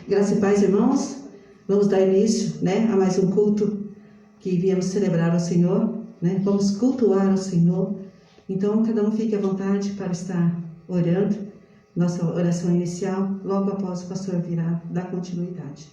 Graça e paz, irmãos. Vamos dar início, a mais um culto que viemos celebrar ao Senhor, Vamos cultuar ao Senhor. Então, cada um fique à vontade para estar orando. Nossa oração inicial, logo após o pastor virá dar continuidade.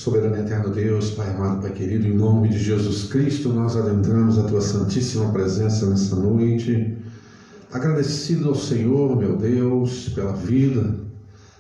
Soberano e eterno Deus, Pai amado, Pai querido, em nome de Jesus Cristo, nós adentramos a Tua santíssima presença nessa noite, agradecido ao Senhor, meu Deus, pela vida,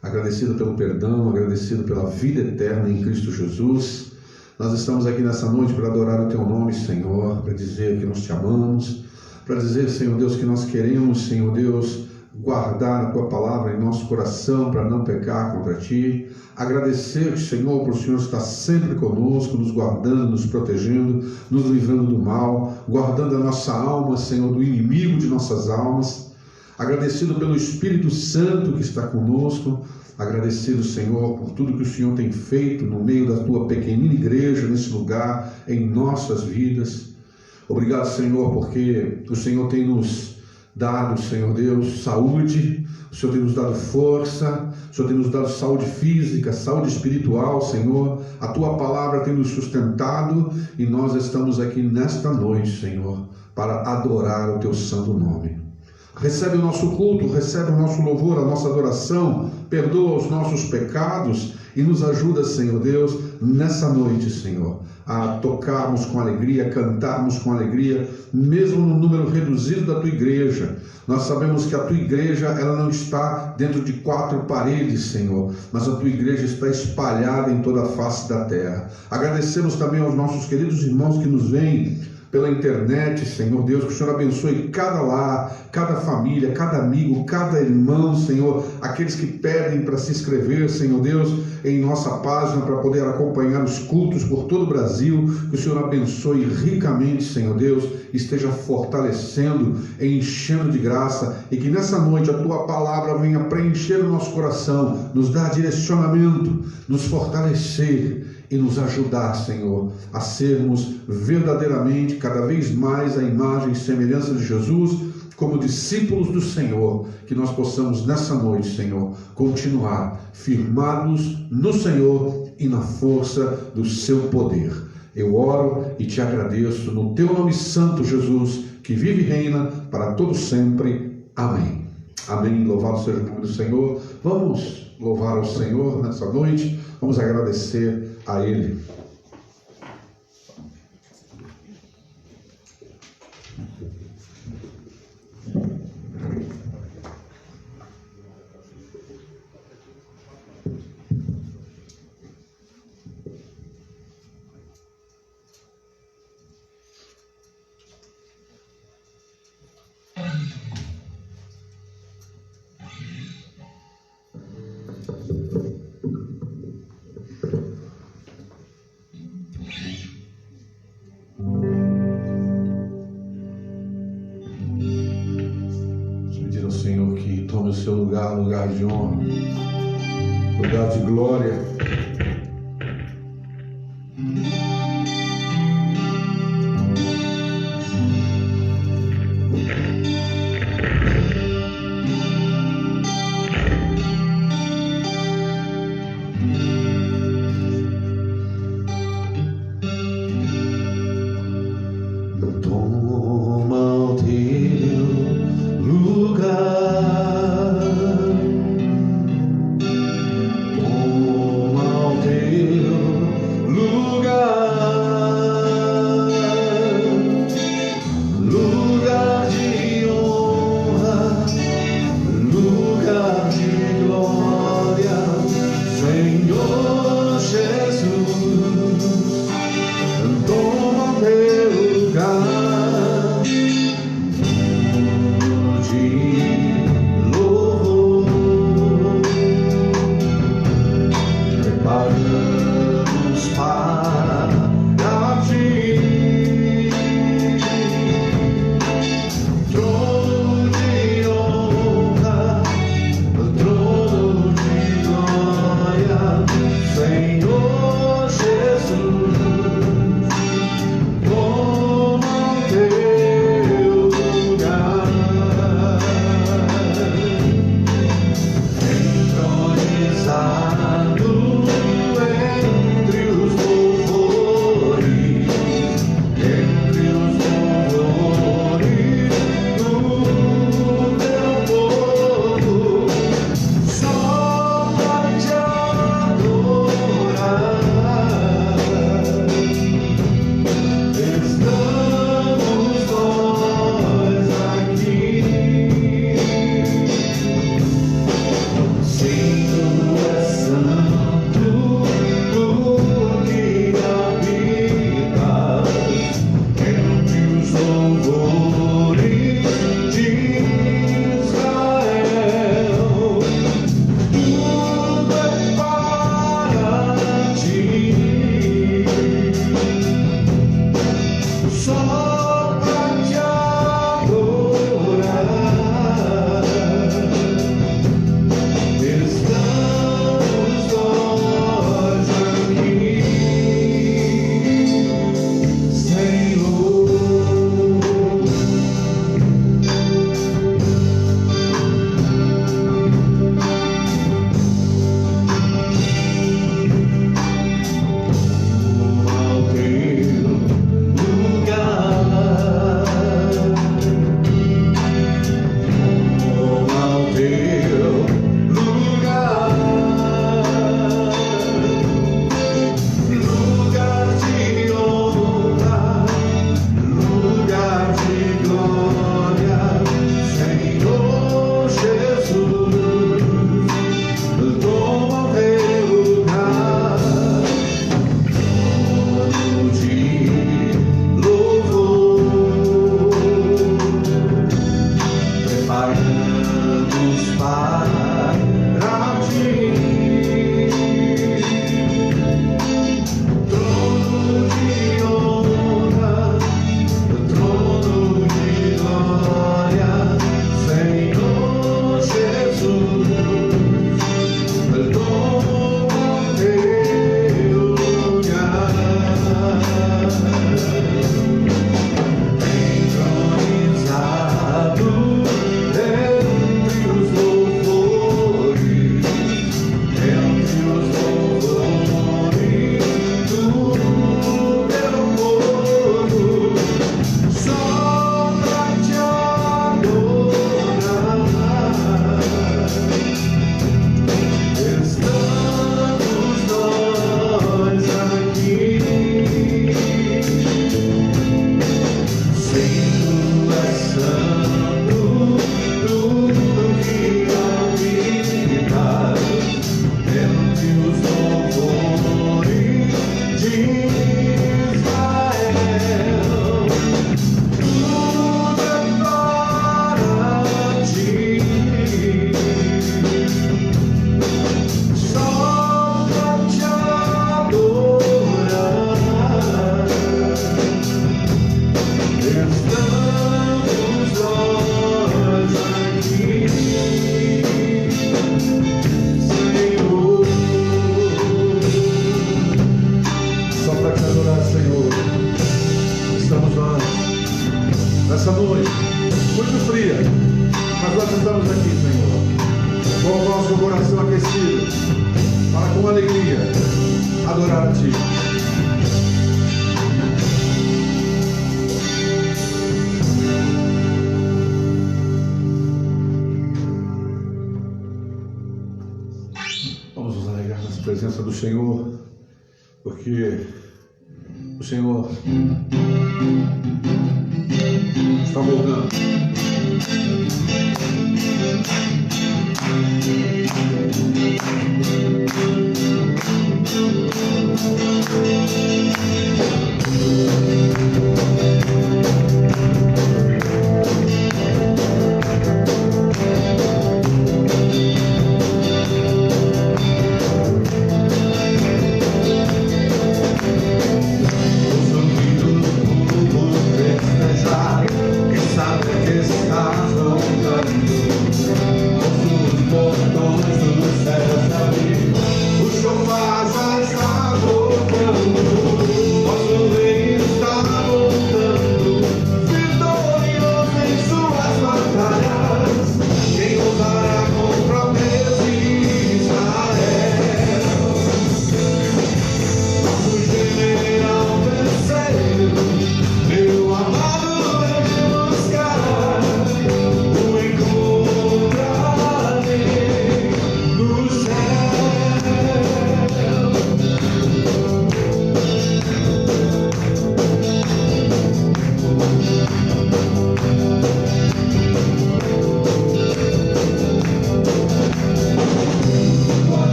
agradecido pelo perdão, agradecido pela vida eterna em Cristo Jesus. Nós estamos aqui nessa noite para adorar o Teu nome, Senhor, para dizer que nós Te amamos, para dizer, Senhor Deus, que nós queremos, Senhor Deus, guardar a Tua palavra em nosso coração para não pecar contra Ti. Agradecer, Senhor, por o Senhor estar sempre conosco, nos guardando, nos protegendo, nos livrando do mal, guardando a nossa alma, Senhor, do inimigo de nossas almas. Agradecido pelo Espírito Santo que está conosco. Agradecido, Senhor, por tudo que o Senhor tem feito no meio da Tua pequenina igreja, nesse lugar, em nossas vidas. Obrigado, Senhor, porque o Senhor tem nos dado, Senhor Deus, saúde, o Senhor tem nos dado força, o Senhor tem nos dado saúde física, saúde espiritual, Senhor. A Tua palavra tem nos sustentado e nós estamos aqui nesta noite, Senhor, para adorar o Teu santo nome. Recebe o nosso culto, recebe o nosso louvor, a nossa adoração, perdoa os nossos pecados e nos ajuda, Senhor Deus, nessa noite, Senhor, a tocarmos com alegria, cantarmos com alegria, mesmo no número reduzido da Tua igreja. Nós sabemos que a Tua igreja, ela não está dentro de 4 paredes, Senhor, mas a Tua igreja está espalhada em toda a face da terra. Agradecemos também aos nossos queridos irmãos que nos veem pela internet, Senhor Deus, que o Senhor abençoe cada lar, cada família, cada amigo, cada irmão, Senhor, aqueles que pedem para se inscrever, Senhor Deus, em nossa página para poder acompanhar os cultos por todo o Brasil, que o Senhor abençoe ricamente, Senhor Deus, esteja fortalecendo, enchendo de graça e que nessa noite a Tua palavra venha preencher o nosso coração, nos dar direcionamento, nos fortalecer e nos ajudar, Senhor, a sermos verdadeiramente, cada vez mais a imagem e semelhança de Jesus, como discípulos do Senhor, que nós possamos nessa noite, Senhor, continuar firmados no Senhor e na força do Seu poder. Eu oro e Te agradeço no Teu nome santo, Jesus, que vive e reina para todos sempre. Amém. Amém. Louvado seja o nome do Senhor. Vamos louvar ao Senhor nessa noite. Vamos agradecer a Ele. Tome o seu lugar, lugar de honra, lugar de glória. Toma teu lugar. noite, muito fria, mas nós estamos aqui, Senhor, com o nosso coração aquecido, para com alegria adorar a Ti. Vamos nos alegrar na presença do Senhor, porque o Senhor está voltando.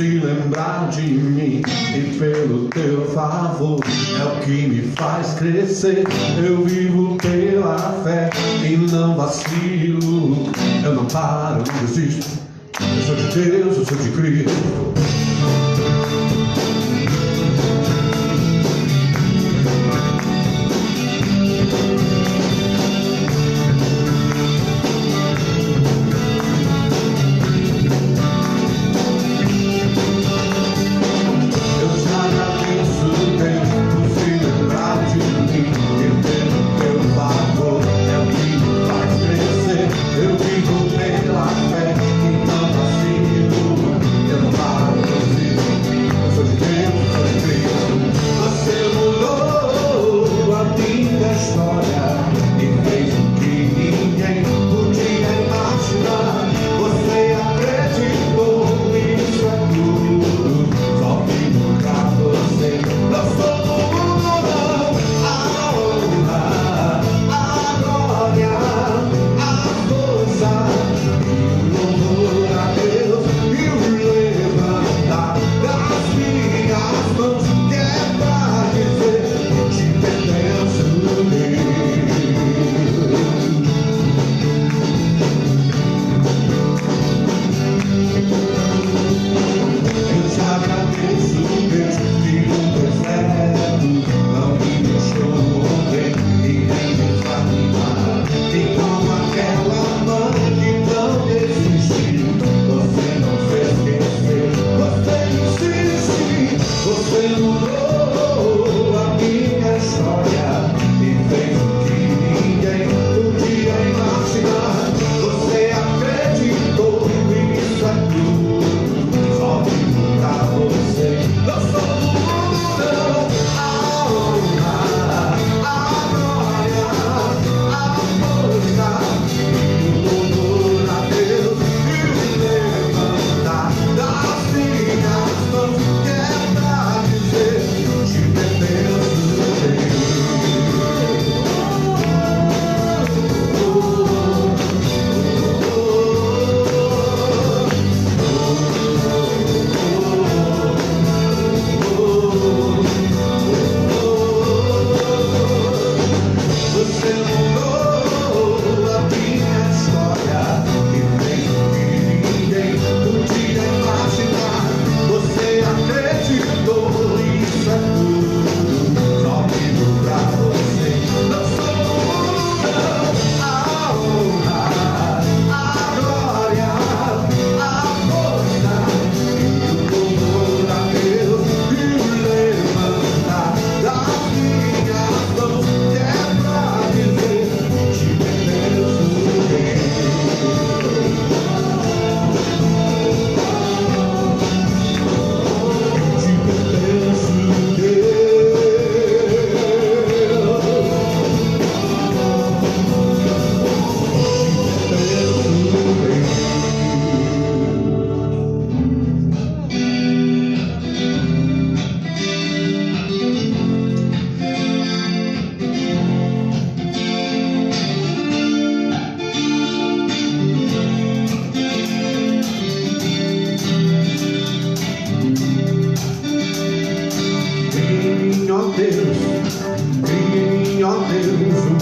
te lembrar de mim e pelo teu favor é o que me faz crescer. Eu vivo pela fé e não vacilo. Eu não paro, não desisto. Eu sou de Deus, eu sou de Cristo.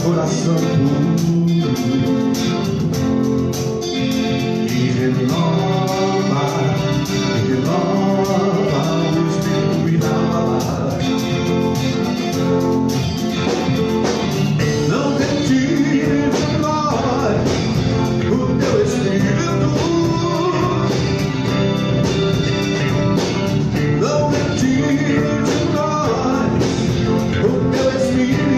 coração puro e renova o espírito inabalável. Não retire de nós o teu espírito. Não retire de nós o teu espírito.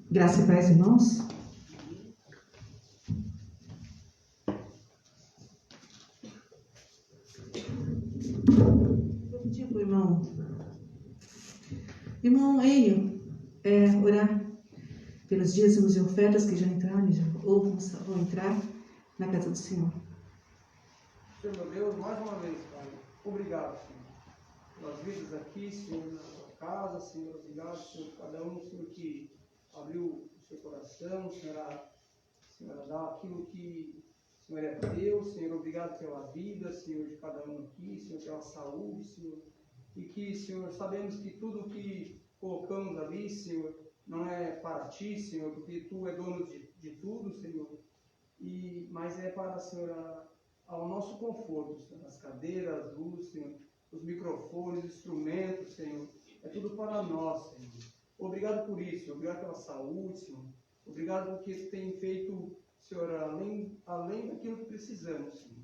Graça e paz, irmãos. Vou pedir para o irmão Enio orar pelos dízimos e ofertas que já entraram ou vão entrar na casa do Senhor. Senhor meu Deus, mais uma vez, Pai, obrigado, Senhor, pelas vidas aqui, Senhor, na sua casa, Senhor, obrigado, Senhor, cada um, Senhor, que abriu o seu coração, Senhor, a dar aquilo que o Senhor é Deus, Senhor, obrigado pela vida, Senhor, de cada um aqui, Senhor, pela saúde, Senhor, e que, Senhor, sabemos que tudo que colocamos ali, Senhor, não é para Ti, Senhor, porque Tu é dono de tudo, Senhor, mas é para, Senhor, ao nosso conforto, Senhor, as cadeiras, as luzes, Senhor, os microfones, os instrumentos, Senhor, é tudo para nós, Senhor. Obrigado por isso, Senhor, obrigado pela saúde, Senhor, obrigado porque Tu tem feito, Senhor, além daquilo que precisamos, Senhor.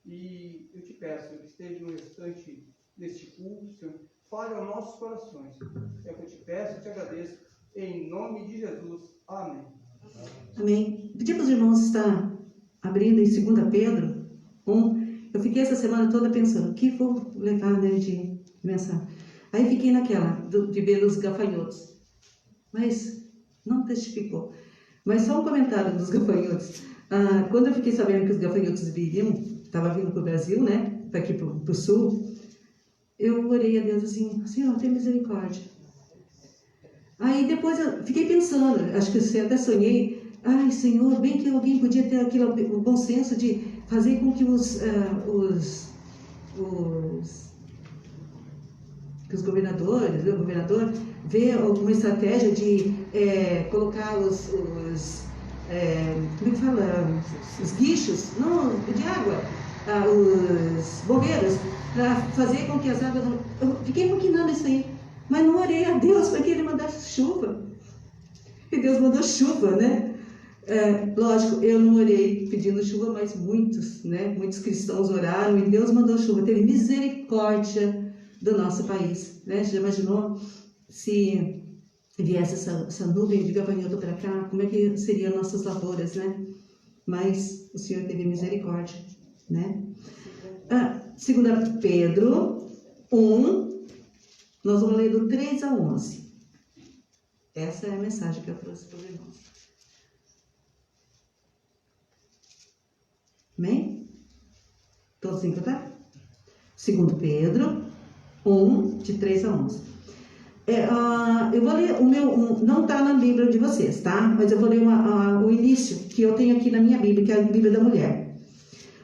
E eu te peço, Senhor, que esteja no restante deste culto, Senhor, fale aos nossos corações, Senhor. É o que eu te peço e te agradeço, em nome de Jesus. Amém. Amém. Pedi para os irmãos estar abrindo em 2 Pedro 1. Eu fiquei essa semana toda pensando, o que vou levar, né, de mensagem? Aí fiquei naquela, de ver os gafanhotos. Mas não testificou. Mas só um comentário dos gafanhotos. Quando eu fiquei sabendo que os gafanhotos viriam, estava vindo para o Brasil, né, para aqui para o sul, eu orei a Deus assim, Senhor, tem misericórdia. Aí depois eu fiquei pensando, acho que eu até sonhei, ai Senhor, bem que alguém podia ter o bom senso de fazer com que os governadores, o governador, vê alguma estratégia de colocar como é que fala, os guichos, não, de água, os bombeiros, para fazer com que as águas não... Eu fiquei maquinando isso aí, mas não orei a Deus para que Ele mandasse chuva. E Deus mandou chuva, né? Lógico, eu não orei pedindo chuva, mas muitos cristãos oraram e Deus mandou chuva. Teve misericórdia do nosso país, né? Já imaginou se viesse essa nuvem de gafanhoto para cá, como é que seriam nossas lavouras, né? Mas o Senhor teve misericórdia, né? 2 Pedro 1, nós vamos ler do 3 ao 11. Essa é a mensagem que eu trouxe para os irmãos. Amém? Todos encontraram? 2 Pedro 1, de 3 a 11. Eu vou ler o meu, não está na Bíblia de vocês, tá? Mas eu vou ler o início que eu tenho aqui na minha Bíblia, que é a Bíblia da Mulher.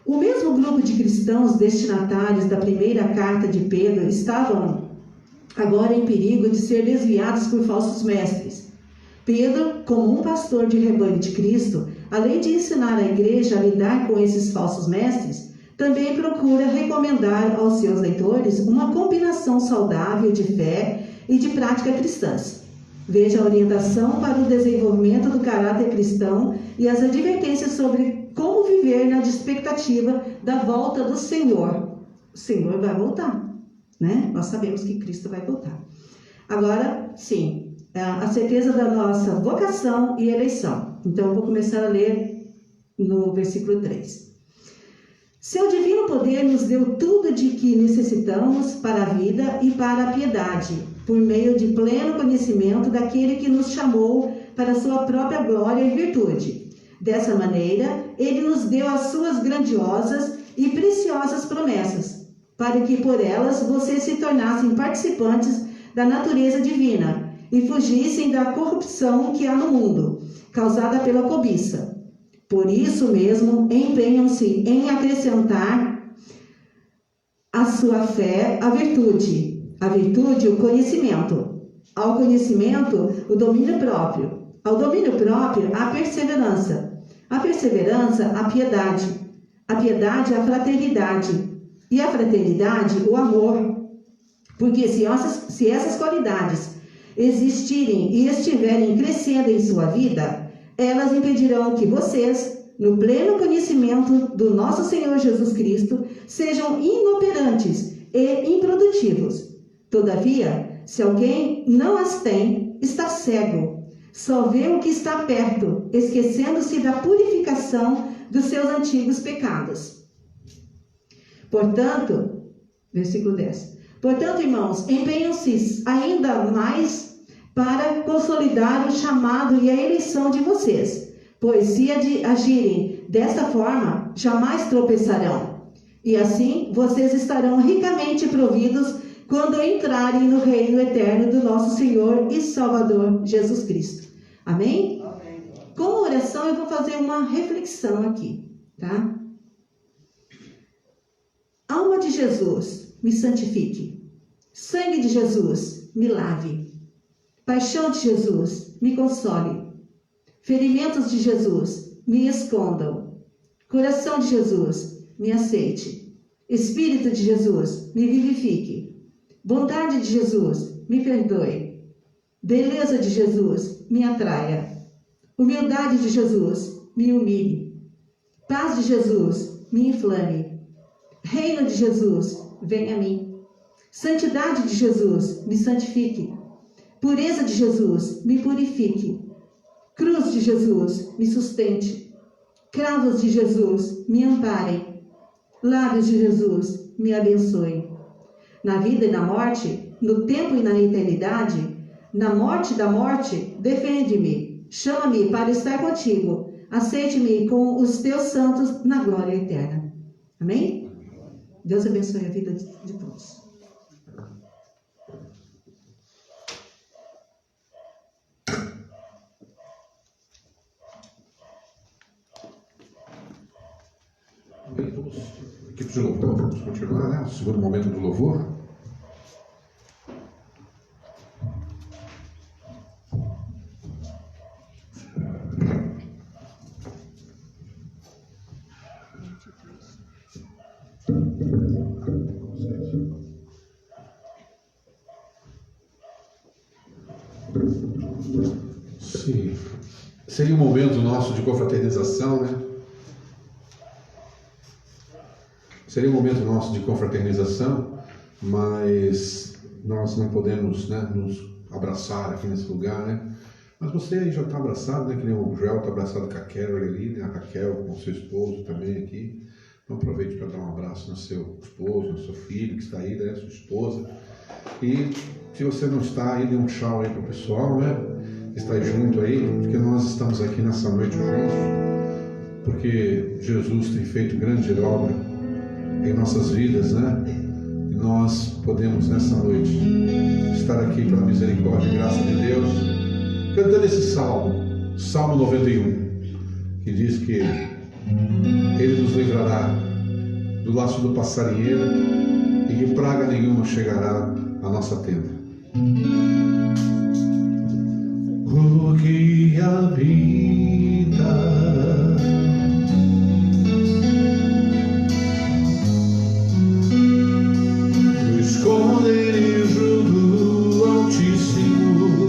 O mesmo grupo de cristãos destinatários da primeira carta de Pedro estavam agora em perigo de ser desviados por falsos mestres. Pedro, como um pastor de rebanho de Cristo, além de ensinar a igreja a lidar com esses falsos mestres, também procura recomendar aos seus leitores uma combinação saudável de fé e de prática cristãs. Veja a orientação para o desenvolvimento do caráter cristão e as advertências sobre como viver na expectativa da volta do Senhor. O Senhor vai voltar, né? Nós sabemos que Cristo vai voltar. Agora, sim, a certeza da nossa vocação e eleição. Então, eu vou começar a ler no versículo 3. Seu divino poder nos deu tudo de que necessitamos para a vida e para a piedade, por meio de pleno conhecimento daquele que nos chamou para a sua própria glória e virtude. Dessa maneira, Ele nos deu as suas grandiosas e preciosas promessas, para que por elas vocês se tornassem participantes da natureza divina e fugissem da corrupção que há no mundo, causada pela cobiça. Por isso mesmo, empenham-se em acrescentar à sua fé a virtude, o conhecimento, ao conhecimento, o domínio próprio, ao domínio próprio, a perseverança, a piedade, a fraternidade, e a fraternidade, o amor. Porque se essas qualidades existirem e estiverem crescendo em sua vida, elas impedirão que vocês, no pleno conhecimento do nosso Senhor Jesus Cristo, sejam inoperantes e improdutivos. Todavia, se alguém não as tem, está cego, Só vê o que está perto, esquecendo-se da purificação dos seus antigos pecados. Portanto, versículo 10. Portanto, irmãos, empenham-se ainda mais para consolidar o chamado e a eleição de vocês, pois se agirem desta forma, jamais tropeçarão. E assim, vocês estarão ricamente providos quando entrarem no reino eterno do nosso Senhor e Salvador Jesus Cristo. Amém? Amém. Com oração, eu vou fazer uma reflexão aqui, tá? Alma de Jesus, me santifique. Sangue de Jesus, me lave. Paixão de Jesus, me console. Ferimentos de Jesus, me escondam. Coração de Jesus, me aceite. Espírito de Jesus, me vivifique. Bondade de Jesus, me perdoe. Beleza de Jesus, me atraia. Humildade de Jesus, me humilhe. Paz de Jesus, me inflame. Reino de Jesus, venha a mim. Santidade de Jesus, me santifique. Pureza de Jesus, me purifique. Cruz de Jesus, me sustente. Cravos de Jesus, me amparem. Lábios de Jesus, me abençoem. Na vida e na morte, no tempo e na eternidade, na morte da morte, defende-me. Chama-me para estar contigo. Aceite-me com os teus santos na glória eterna. Amém? Deus abençoe a vida de todos. Bem, vamos, equipe de louvor, vamos continuar, né? O segundo momento do louvor. Sim. Seria um momento nosso de confraternização, né? Seria um momento nosso de confraternização, mas nós não podemos, né, nos abraçar aqui nesse lugar, né? Mas você aí já está abraçado, né? Que nem o Joel está abraçado com a Carol ali, né? A Raquel com o seu esposo também aqui. Então aproveite para dar um abraço no seu esposo, no seu filho que está aí, né? Sua esposa. E se você não está aí, dê um tchau aí para o pessoal, né? Está aí junto aí, porque nós estamos aqui nessa noite juntos, porque Jesus tem feito grande obra em nossas vidas, né? E nós podemos nessa noite estar aqui pela misericórdia e graça de Deus, cantando esse salmo, Salmo 91, que diz que Ele nos livrará do laço do passarinheiro e que praga nenhuma chegará à nossa tenda. O que habita no esconderijo do Altíssimo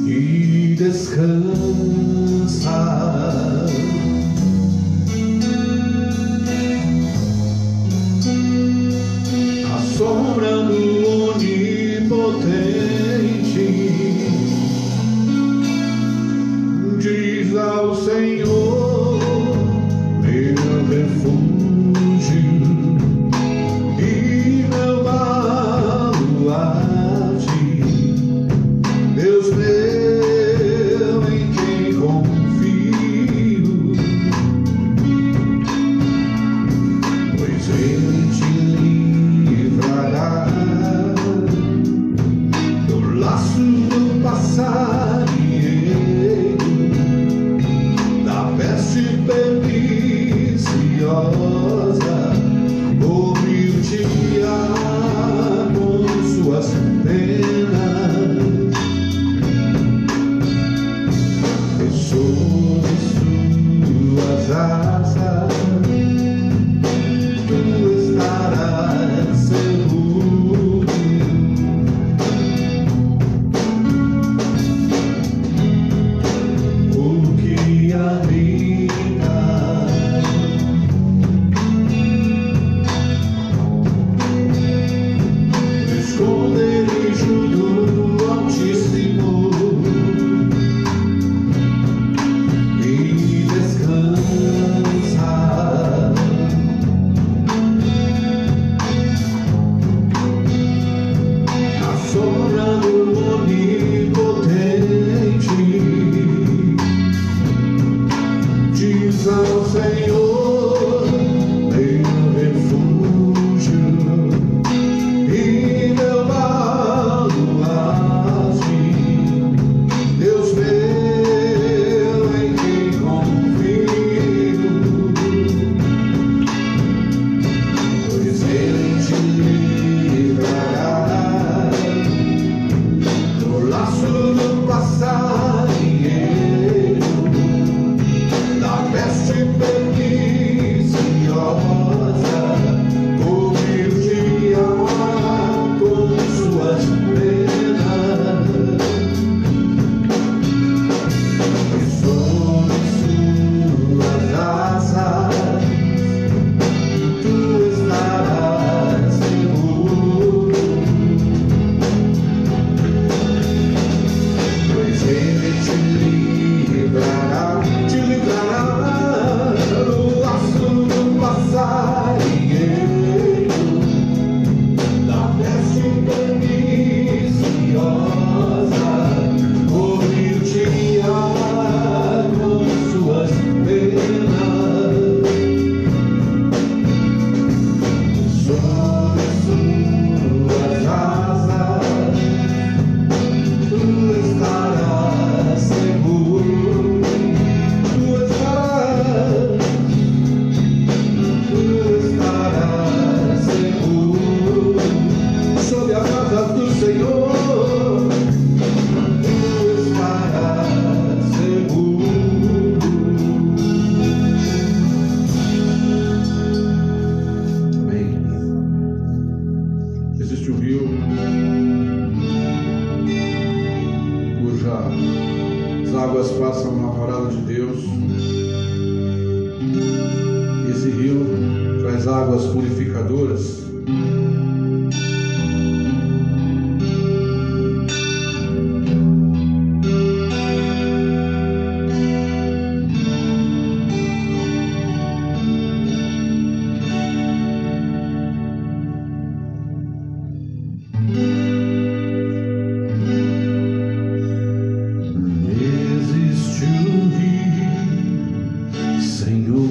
e descansa à sombra do Onipotente, diz ao Senhor, meu refúgio e meu baluarte, Deus meu em quem confio, pois Ele te livrará do laço do passarinheiro, da peste perniciosa, cobrir-te-á com suas penas, e sob suas asas tu estarás seguro. laço do passarinheiro, da peste perniciosa, cobriu-te com suas penas, e sobre suas asas tu estarás seguro, pois ele te livrará do laço do passarinheiro, da peste perniciosa, cobrir-te-á com suas penas, sobre suas asas tu estarás seguro, tu estarás seguro, sob as asas do Senhor, tu estarás seguro. Amém. Existe um rio cujas águas passam na morada de Deus. Esse rio traz águas purificadoras. Existe um rio, Senhor,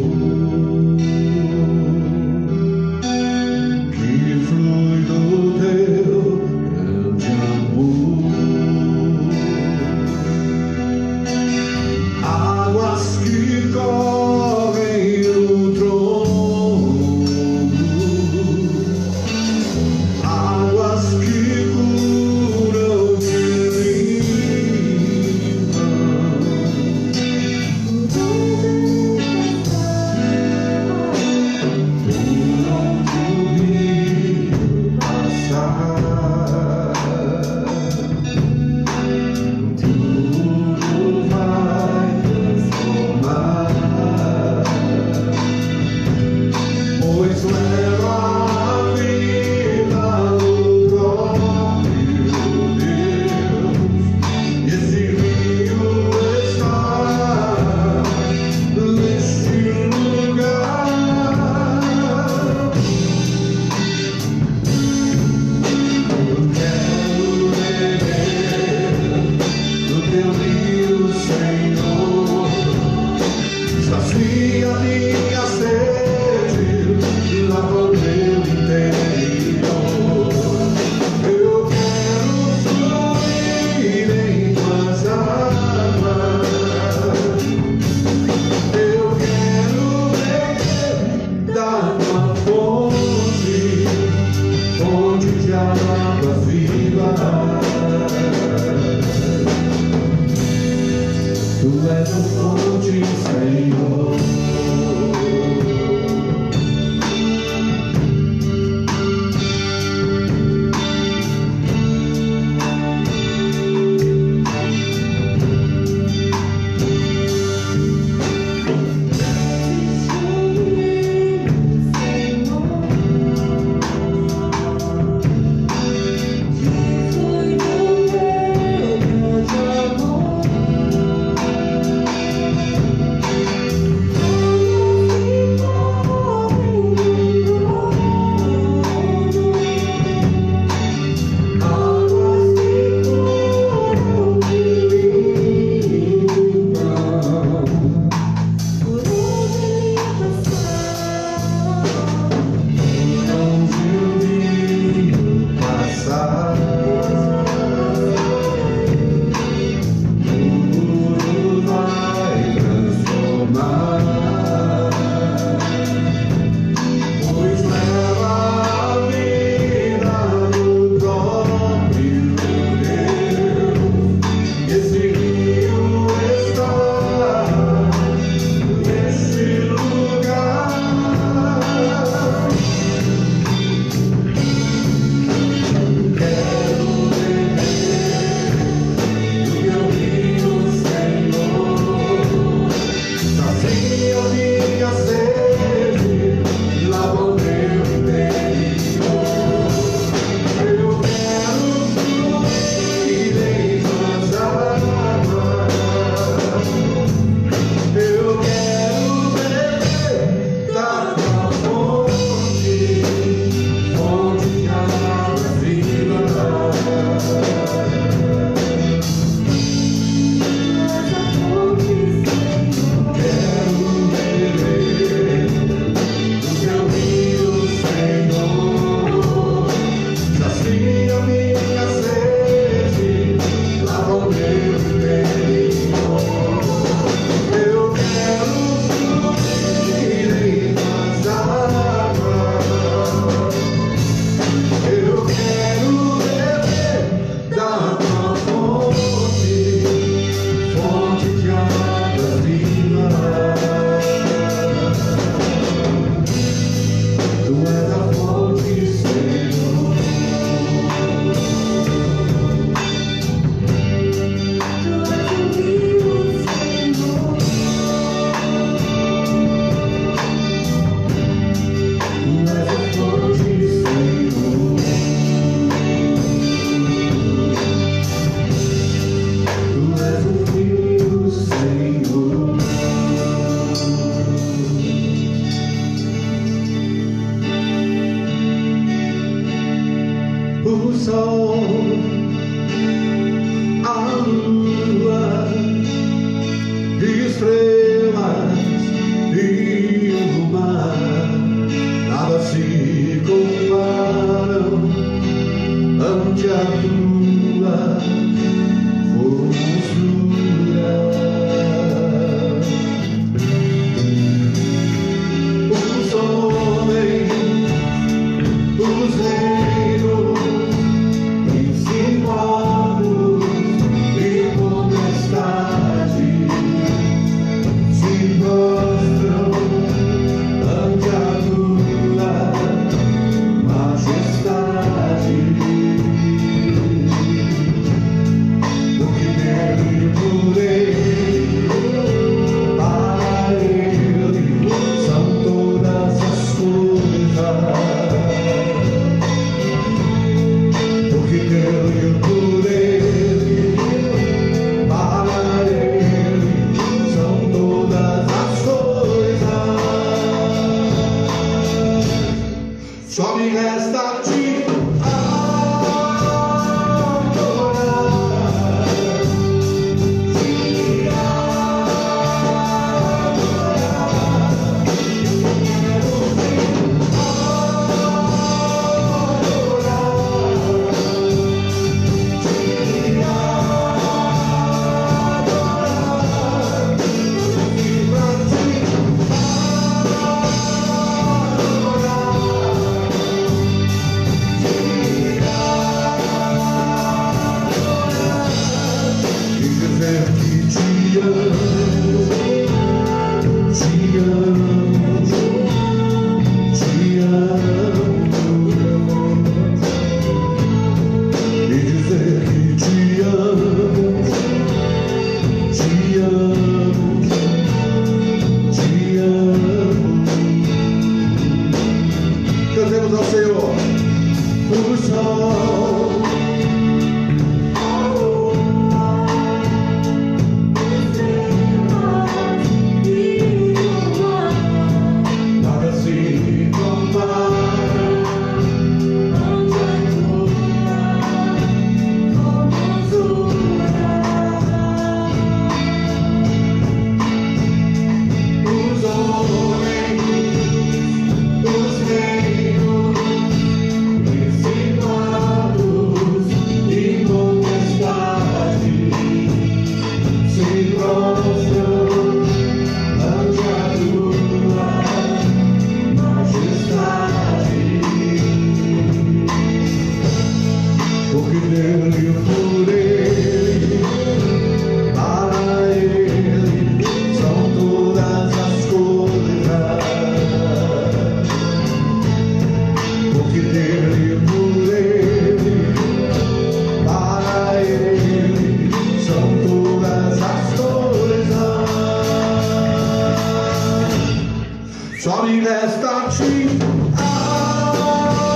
resta a ti adorar,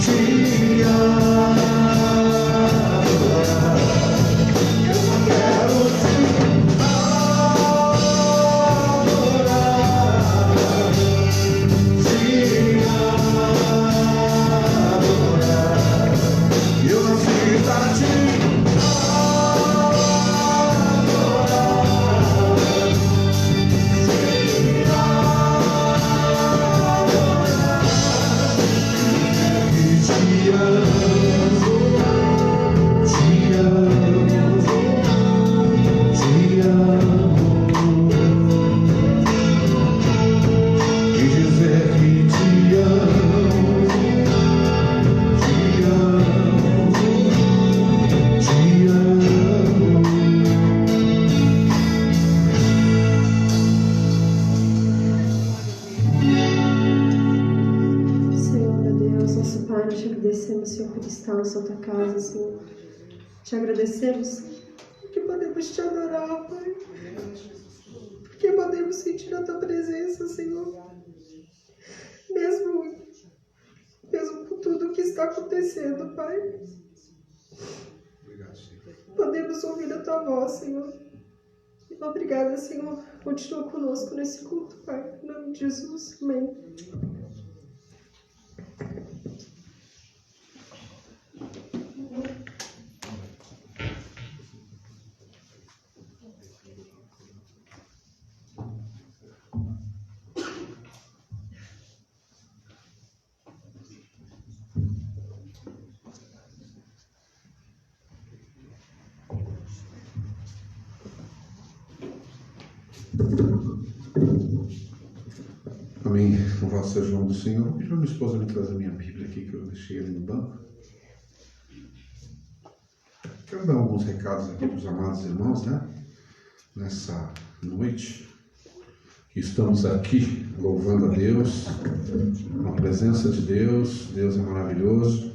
te adorar. Eu só quero te adorar, te adorar. Eu nasci pra te Senhor, por estar na Santa Casa, Senhor. Te agradecemos porque podemos te adorar, Pai. Porque podemos sentir a Tua presença, Senhor. Mesmo com tudo o que está acontecendo, Pai. Podemos ouvir a Tua voz, Senhor. Obrigada, Senhor. Continua conosco nesse culto, Pai. Em nome de Jesus. Amém. Amém. Louvado seja o nome do Senhor. Vou pedir para minha esposa me trazer a minha Bíblia aqui, que eu deixei ali no banco. Quero dar alguns recados aqui para os amados irmãos, né? Nessa noite que estamos aqui louvando a Deus, na presença de Deus. Deus é maravilhoso,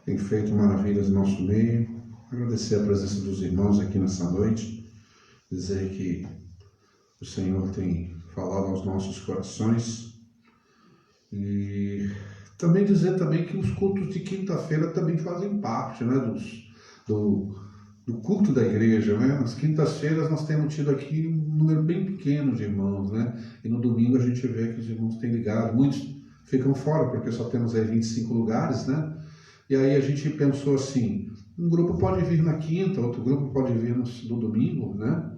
tem feito maravilhas no nosso meio. Agradecer a presença dos irmãos aqui nessa noite, dizer que o Senhor tem falado aos nossos corações e também dizer também que os cultos de quinta-feira também fazem parte, né, do culto da igreja, né? Nas quintas-feiras nós temos tido aqui um número bem pequeno de irmãos, né? E no domingo a gente vê que os irmãos têm ligado, muitos ficam fora porque só temos aí 25 lugares, né? E aí a gente pensou assim, um grupo pode vir na quinta, outro grupo pode vir no domingo, né?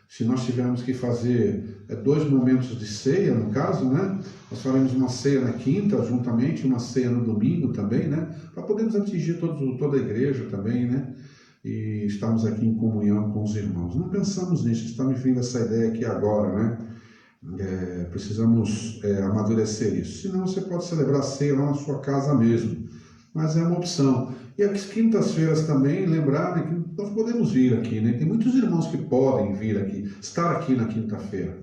Se nós tivermos que fazer 2 momentos de ceia, no caso, né? Nós faremos uma ceia na quinta, juntamente, uma ceia no domingo também, né? Para podermos atingir toda a igreja também, né? E estamos aqui em comunhão com os irmãos. Não pensamos nisso, está me vindo essa ideia aqui agora, né? Precisamos amadurecer isso. Senão você pode celebrar a ceia lá na sua casa mesmo, mas é uma opção. E as quintas-feiras também, lembrarem que nós podemos vir aqui, né? Tem muitos irmãos que podem vir aqui, estar aqui na quinta-feira.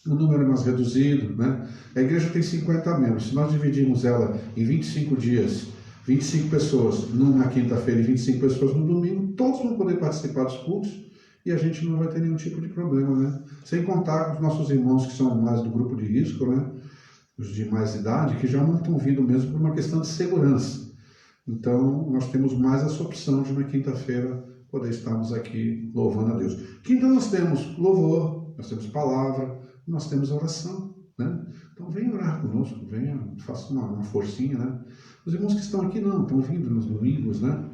O número é mais reduzido, né? A igreja tem 50 membros. Se nós dividirmos ela em 25 dias, 25 pessoas na quinta-feira e 25 pessoas no domingo, todos vão poder participar dos cultos e a gente não vai ter nenhum tipo de problema, né? Sem contar com os nossos irmãos que são mais do grupo de risco, né? Os de mais idade, que já não estão vindo mesmo por uma questão de segurança. Então, nós temos mais essa opção de na quinta-feira poder estarmos aqui louvando a Deus. Quinta nós temos louvor, nós temos palavra, nós temos oração, né? Então venha orar conosco, venha, faça uma forcinha, né? Os irmãos que estão aqui não, estão vindo nos domingos, né?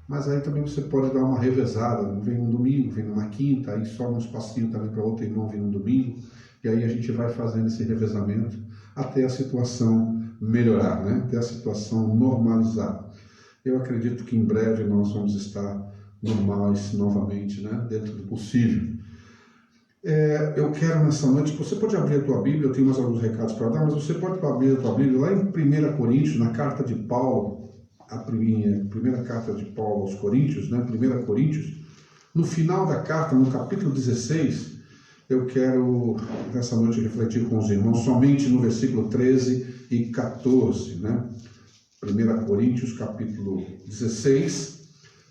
Mas aí também você pode dar uma revezada, vem um domingo, vem numa quinta, aí sobra um espacinho também para outro irmão vir no domingo, e aí a gente vai fazendo esse revezamento até a situação melhorar, né? Até a situação normalizar. Eu acredito que em breve nós vamos estar normais novamente, né? Dentro do possível. Eu quero nessa noite, você pode abrir a tua Bíblia, eu tenho mais alguns recados para dar, mas você pode abrir a tua Bíblia lá em 1 Coríntios, na carta de Paulo, a primeira carta de Paulo aos Coríntios, né? 1 Coríntios, no final da carta, no capítulo 16, eu quero nessa noite refletir com os irmãos somente no versículo 13 e 14, né? 1 Coríntios, capítulo 16,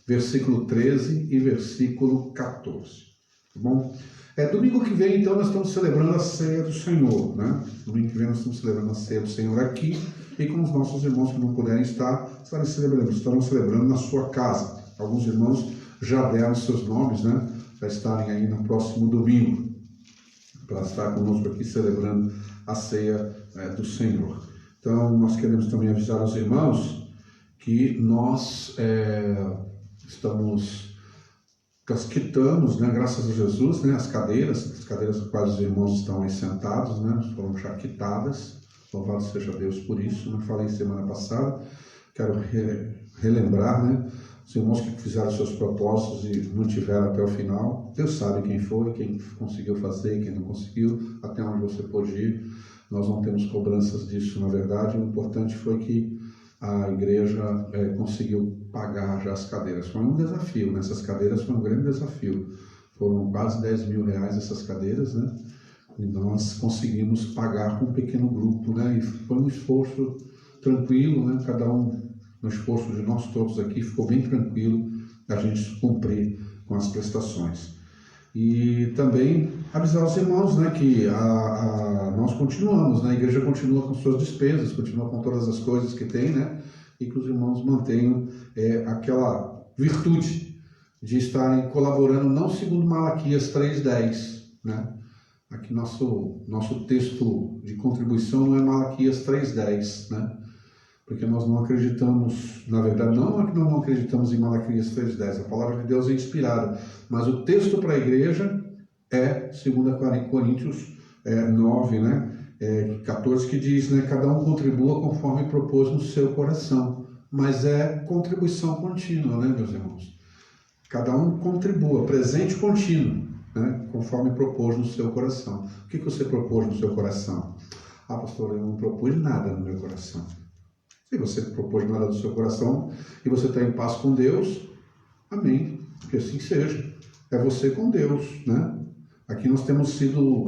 versículo 13 e versículo 14. Tá bom? Domingo que vem, então, nós estamos celebrando a ceia do Senhor, né? Domingo que vem nós estamos celebrando a ceia do Senhor aqui, e com os nossos irmãos que não puderem estar, estarão celebrando na sua casa. Alguns irmãos já deram seus nomes, né? Para estarem aí no próximo domingo, para estar conosco aqui celebrando a ceia do Senhor. Então, nós queremos também avisar aos irmãos que nós quitamos, né, graças a Jesus, né, as cadeiras com quais os irmãos estão aí sentados, né, foram já quitadas. Louvado seja Deus por isso. Eu falei semana passada, quero relembrar, né, os irmãos que fizeram seus propósitos e mantiveram até o final. Deus sabe quem foi, quem conseguiu fazer, quem não conseguiu, até onde você pôde ir. Nós não temos cobranças disso, na verdade. O importante foi que a igreja conseguiu pagar já as cadeiras. Foi um desafio, né? Essas cadeiras foi um grande desafio. Foram quase 10 mil reais essas cadeiras, né? E nós conseguimos pagar com um pequeno grupo, né? E foi um esforço tranquilo, né? Cada um, no esforço de nós todos aqui, ficou bem tranquilo a gente cumprir com as prestações. E também avisar os irmãos, né, que nós continuamos, né, a igreja continua com suas despesas, continua com todas as coisas que tem, né, e que os irmãos mantenham aquela virtude de estarem colaborando, não segundo Malaquias 3:10, né. Aqui nosso texto de contribuição não é Malaquias 3:10, né, porque nós não acreditamos, na verdade, não é que nós não acreditamos em Malaquias 3:10, a palavra de Deus é inspirada, mas o texto para a igreja é 2 Coríntios 9, né, 14, que diz, né, cada um contribua conforme propôs no seu coração, mas é contribuição contínua, né, meus irmãos? Cada um contribua, presente contínuo, né, conforme propôs no seu coração. O que você propôs no seu coração? Ah, pastor, eu não propus nada no meu coração. Se você propôs nada do seu coração e você está em paz com Deus, amém, que assim seja. É você com Deus, né? Aqui nós temos sido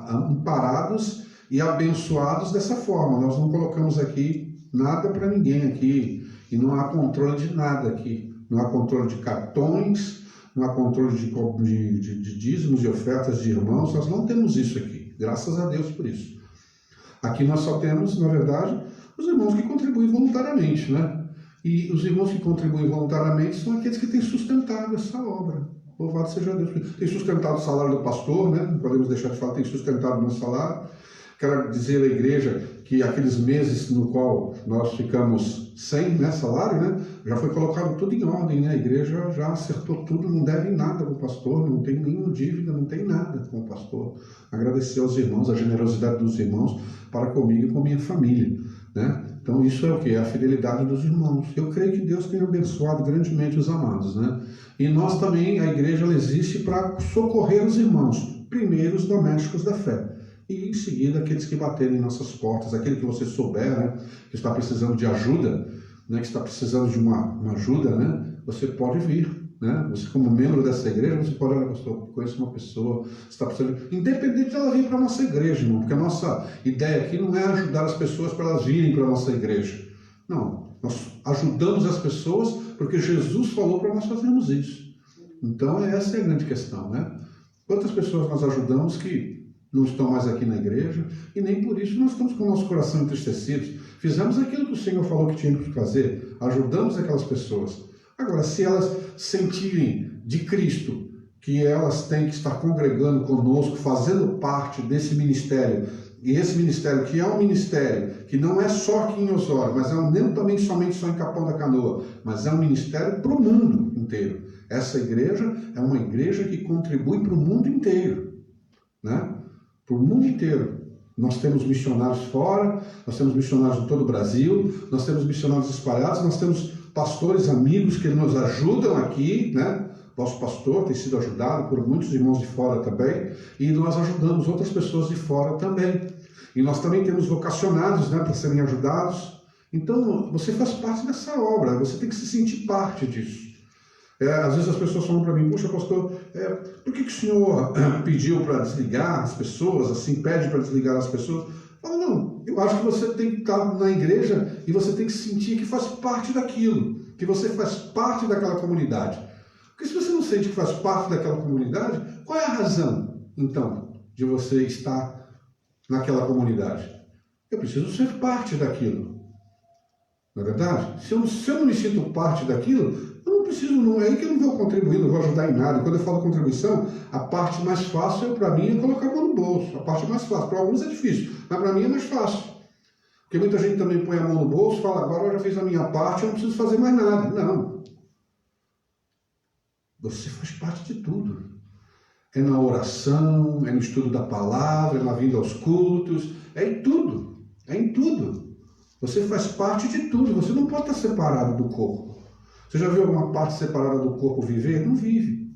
amparados e abençoados dessa forma. Nós não colocamos aqui nada para ninguém aqui e não há controle de nada aqui. Não há controle de cartões, não há controle de dízimos e ofertas de irmãos. Nós não temos isso aqui. Graças a Deus por isso. Aqui nós só temos, na verdade, os irmãos que contribuem voluntariamente, né? E os irmãos que contribuem voluntariamente são aqueles que têm sustentado essa obra. Louvado seja Deus. Tem sustentado o salário do pastor, né? Não podemos deixar de falar, tem sustentado o meu salário. Quero dizer à igreja que aqueles meses no qual nós ficamos sem, né, salário, né, já foi colocado tudo em ordem, né? A igreja já acertou tudo, não deve nada para o pastor, não tem nenhuma dívida, não tem nada com o pastor. Agradecer aos irmãos, a generosidade dos irmãos para comigo e com minha família, né? Então isso é o que? É a fidelidade dos irmãos. Eu creio que Deus tem abençoado grandemente os amados, né? E nós também, a igreja, ela existe para socorrer os irmãos, primeiro os domésticos da fé. E em seguida aqueles que baterem em nossas portas, aquele que você souber, né, que está precisando de ajuda, né, que está precisando de uma ajuda, né, você pode vir, né, você como membro dessa igreja, você pode, olha, pastor, conheço uma pessoa, está precisando, independente de ela vir para a nossa igreja, irmão, porque a nossa ideia aqui não é ajudar as pessoas para elas virem para a nossa igreja, não, nós ajudamos as pessoas porque Jesus falou para nós fazermos isso. Então essa é a grande questão, né, quantas pessoas nós ajudamos que não estão mais aqui na igreja, e nem por isso nós estamos com o nosso coração entristecidos. Fizemos aquilo que o Senhor falou que tínhamos que fazer, ajudamos aquelas pessoas. Agora, se elas sentirem de Cristo que elas têm que estar congregando conosco, fazendo parte desse ministério, e esse ministério que é um ministério que não é só aqui em Osório, mas não também somente só em Capão da Canoa, mas é um ministério para o mundo inteiro. Essa igreja é uma igreja que contribui para o mundo inteiro, né? Para o mundo inteiro. Nós temos missionários fora, nós temos missionários em todo o Brasil, nós temos missionários espalhados, nós temos pastores amigos que nos ajudam aqui, né? Nosso pastor tem sido ajudado por muitos irmãos de fora também, e nós ajudamos outras pessoas de fora também. E nós também temos vocacionados, né, para serem ajudados. Então, você faz parte dessa obra, você tem que se sentir parte disso. Às vezes as pessoas falam para mim, puxa, pastor, por que o senhor pediu para desligar as pessoas, assim, pede para desligar as pessoas? Eu falo, não, eu acho que você tem que estar na igreja e você tem que sentir que faz parte daquilo, que você faz parte daquela comunidade. Porque se você não sente que faz parte daquela comunidade, Qual é a razão, então, de você estar naquela comunidade? Eu preciso ser parte daquilo. Não é verdade? Se eu não me sinto parte daquilo, eu não preciso, não é aí que eu não vou contribuir, não vou ajudar em nada. Quando eu falo contribuição, a parte mais fácil para mim é colocar a mão no bolso. A parte mais fácil. Para alguns é difícil, mas para mim é mais fácil. Porque muita gente também põe a mão no bolso e fala, agora eu já fiz a minha parte, eu não preciso fazer mais nada. Não. Você faz parte de tudo. É na oração, é no estudo da palavra, é na vinda aos cultos, é em tudo. É em tudo. Você faz parte de tudo. Você não pode estar separado do corpo. Você já viu alguma parte separada do corpo viver? Não vive.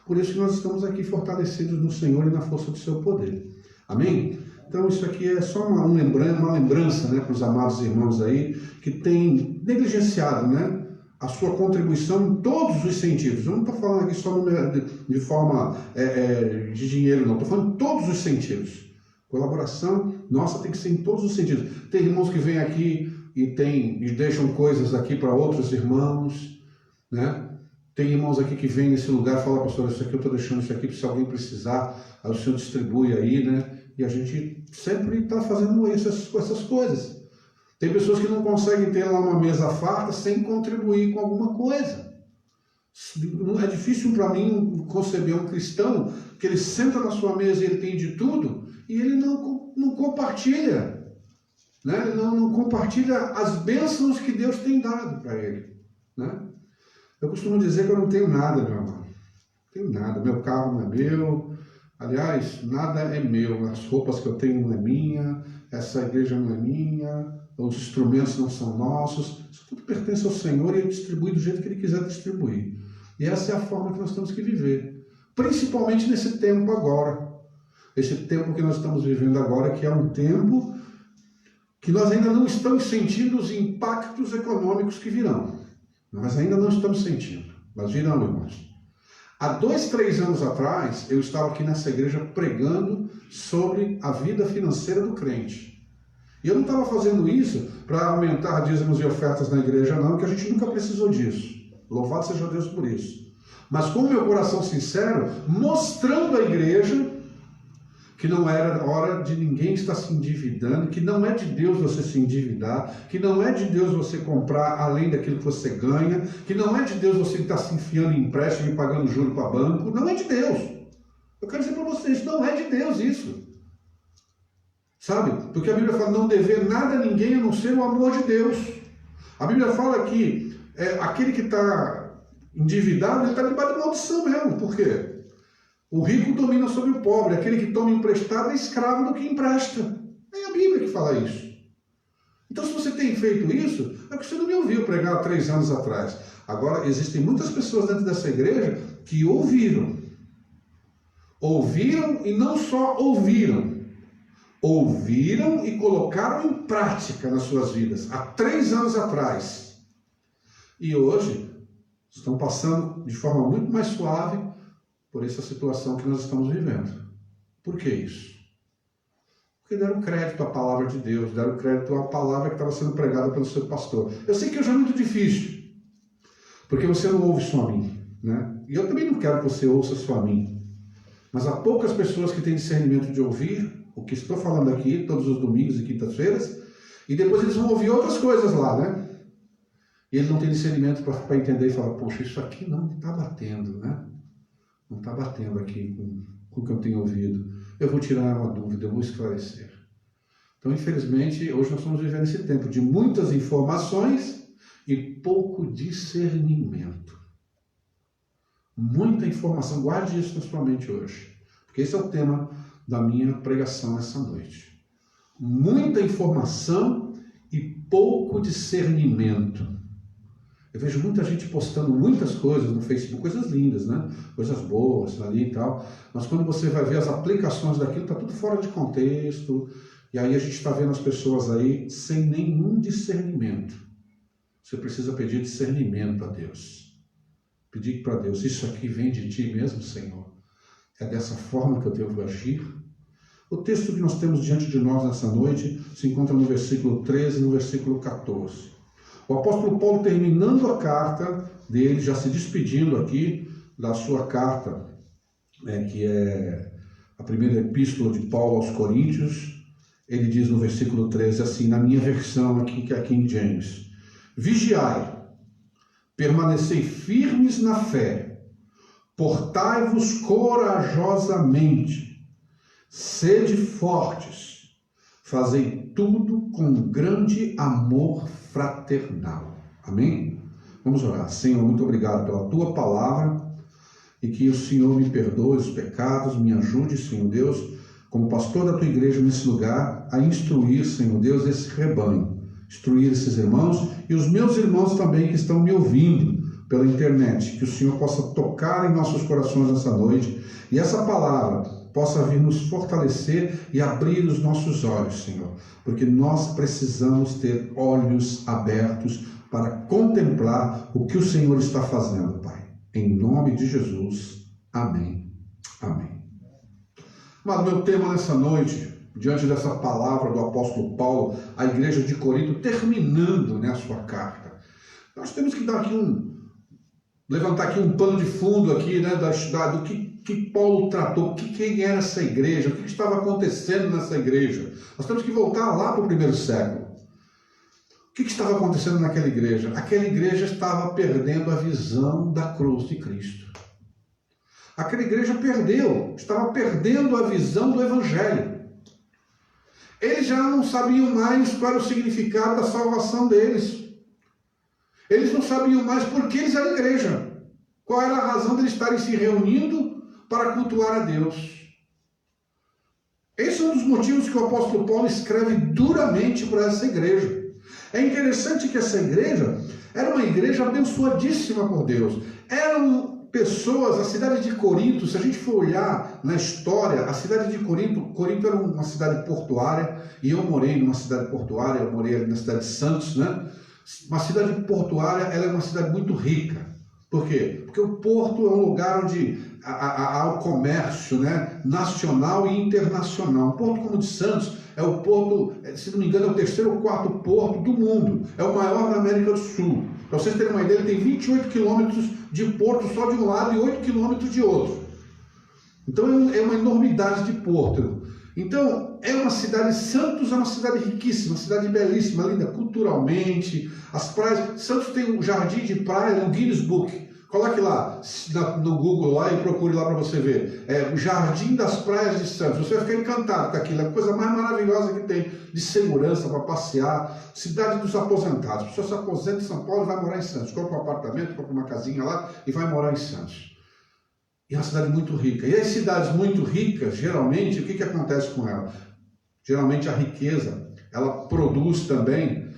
Por isso que nós estamos aqui fortalecidos no Senhor e na força do seu poder. Amém? Então isso aqui é só uma lembrança, né, para os amados irmãos aí que têm negligenciado, né, a sua contribuição em todos os sentidos. Eu não estou falando aqui só de forma de dinheiro, não. Estou falando em todos os sentidos. Colaboração nossa tem que ser em todos os sentidos. Tem irmãos que vêm aqui e deixam coisas aqui para outros irmãos, né? Tem irmãos aqui que vêm nesse lugar e falam, pastor, isso aqui eu estou deixando isso aqui, se alguém precisar, aí o senhor distribui aí, né? E a gente sempre está fazendo essas coisas. Tem pessoas que não conseguem ter lá uma mesa farta sem contribuir com alguma coisa. É difícil para mim conceber um cristão que ele senta na sua mesa e ele tem de tudo e ele não compartilha, né? Ele não compartilha as bênçãos que Deus tem dado para ele, né? Eu costumo dizer que eu não tenho nada, meu amor. Não tenho nada. Meu carro não é meu. Aliás, nada é meu. As roupas que eu tenho não é minha. Essa igreja não é minha. Os instrumentos não são nossos. Isso tudo pertence ao Senhor e Ele distribui do jeito que Ele quiser distribuir. E essa é a forma que nós temos que viver. Principalmente nesse tempo agora. Esse tempo que nós estamos vivendo agora, que é um tempo que nós ainda não estamos sentindo os impactos econômicos que virão. Nós ainda não estamos sentindo. Mas virão, irmãos. Há 2, 3 anos atrás, eu estava aqui nessa igreja pregando sobre a vida financeira do crente. E eu não estava fazendo isso para aumentar dízimos e ofertas na igreja, não, que a gente nunca precisou disso. Louvado seja Deus por isso. Mas com o meu coração sincero, mostrando à igreja que não era hora de ninguém estar se endividando, que não é de Deus você se endividar, que não é de Deus você comprar além daquilo que você ganha, que não é de Deus você estar se enfiando em empréstimo e pagando juros para banco, não é de Deus. Eu quero dizer para vocês, não é de Deus isso. Sabe? Porque a Bíblia fala não dever nada a ninguém a não ser o amor de Deus. A Bíblia fala que aquele que está endividado, ele está debaixo de maldição mesmo. Por quê? O rico domina sobre o pobre, aquele que toma emprestado é escravo do que empresta. É a Bíblia que fala isso. Então, se você tem feito isso, é porque você não me ouviu pregar há 3 anos atrás. Agora, existem muitas pessoas dentro dessa igreja que ouviram. Ouviram e não só ouviram. Ouviram e colocaram em prática nas suas vidas há 3 anos atrás. E hoje estão passando de forma muito mais suave por essa situação que nós estamos vivendo. Por que isso? Porque deram crédito à palavra de Deus, deram crédito à palavra que estava sendo pregada pelo seu pastor. Eu sei que hoje é muito difícil, porque você não ouve só a mim, né? E eu também não quero que você ouça só a mim. Mas há poucas pessoas que têm discernimento de ouvir o que estou falando aqui, todos os domingos e quintas-feiras, e depois eles vão ouvir outras coisas lá, né? E eles não têm discernimento para entender e falar, poxa, isso aqui não está batendo, né? Não está batendo aqui com o que eu tenho ouvido. Eu vou tirar uma dúvida, eu vou esclarecer. Então, infelizmente, hoje nós estamos vivendo esse tempo de muitas informações e pouco discernimento. Muita informação, guarde isso na sua mente hoje, porque esse é o tema da minha pregação nessa noite. Muita informação e pouco discernimento. Eu vejo muita gente postando muitas coisas no Facebook, coisas lindas, né? Coisas boas ali e tal. Mas quando você vai ver as aplicações daquilo, está tudo fora de contexto. E aí a gente está vendo as pessoas aí sem nenhum discernimento. Você precisa pedir discernimento a Deus. Pedir para Deus, isso aqui vem de Ti mesmo, Senhor? É dessa forma que eu devo agir? O texto que nós temos diante de nós nessa noite se encontra no versículo 13 e no versículo 14. O apóstolo Paulo, terminando a carta dele, já se despedindo aqui da sua carta que é a primeira epístola de Paulo aos Coríntios. Ele diz no versículo 13 assim, na minha versão aqui, que é a King James: vigiai, permanecei firmes na fé, portai-vos corajosamente, sede fortes, fazei tudo com grande amor fraternal. Amém? Vamos orar. Senhor, muito obrigado pela tua palavra e que o Senhor me perdoe os pecados, me ajude, Senhor Deus, como pastor da tua igreja nesse lugar, a instruir, Senhor Deus, esse rebanho, instruir esses irmãos e os meus irmãos também que estão me ouvindo pela internet, que o Senhor possa tocar em nossos corações nessa noite e essa palavra possa vir nos fortalecer e abrir os nossos olhos, Senhor, porque nós precisamos ter olhos abertos para contemplar o que o Senhor está fazendo, Pai. Em nome de Jesus. Amém. Amém. Mas meu tema nessa noite, diante dessa palavra do apóstolo Paulo, à igreja de Corinto, terminando, a sua carta, nós temos que dar aqui levantar aqui um pano de fundo aqui, do que Paulo tratou, quem era essa igreja, o que estava acontecendo nessa igreja. Nós temos que voltar lá para o primeiro século. O que estava acontecendo naquela igreja? Aquela igreja estava perdendo a visão da cruz de Cristo. Aquela igreja estava perdendo a visão do Evangelho. Eles já não sabiam mais qual era o significado da salvação deles. Eles não sabiam mais por que eles eram igreja. Qual era a razão de eles estarem se reunindo para cultuar a Deus. Esse é um dos motivos que o apóstolo Paulo escreve duramente para essa igreja. É interessante que essa igreja era uma igreja abençoadíssima por Deus. Eram pessoas, a cidade de Corinto, se a gente for olhar na história, a cidade de Corinto era uma cidade portuária, e eu morei numa cidade portuária, eu morei ali na cidade de Santos, Uma cidade portuária, ela é uma cidade muito rica. Por quê? Porque o porto é um lugar onde há o comércio, nacional e internacional. Um porto como o de Santos é o porto, se não me engano, é o 3º ou 4º porto do mundo. É o maior da América do Sul. Para vocês terem uma ideia, ele tem 28 quilômetros de porto só de um lado e 8 quilômetros de outro. Então é uma enormidade de porto. Então é uma cidade, Santos é uma cidade riquíssima, uma cidade belíssima, linda culturalmente. As praias, Santos tem um jardim de praia no Guinness Book. Coloque lá no Google lá e procure lá para você ver. É o Jardim das Praias de Santos. Você vai ficar encantado com aquilo. É a coisa mais maravilhosa que tem de segurança para passear. Cidade dos aposentados. A pessoa se aposenta em São Paulo e vai morar em Santos. Compra um apartamento, compra uma casinha lá e vai morar em Santos. E é uma cidade muito rica. E as cidades muito ricas, geralmente, o que acontece com ela? Geralmente a riqueza, ela produz também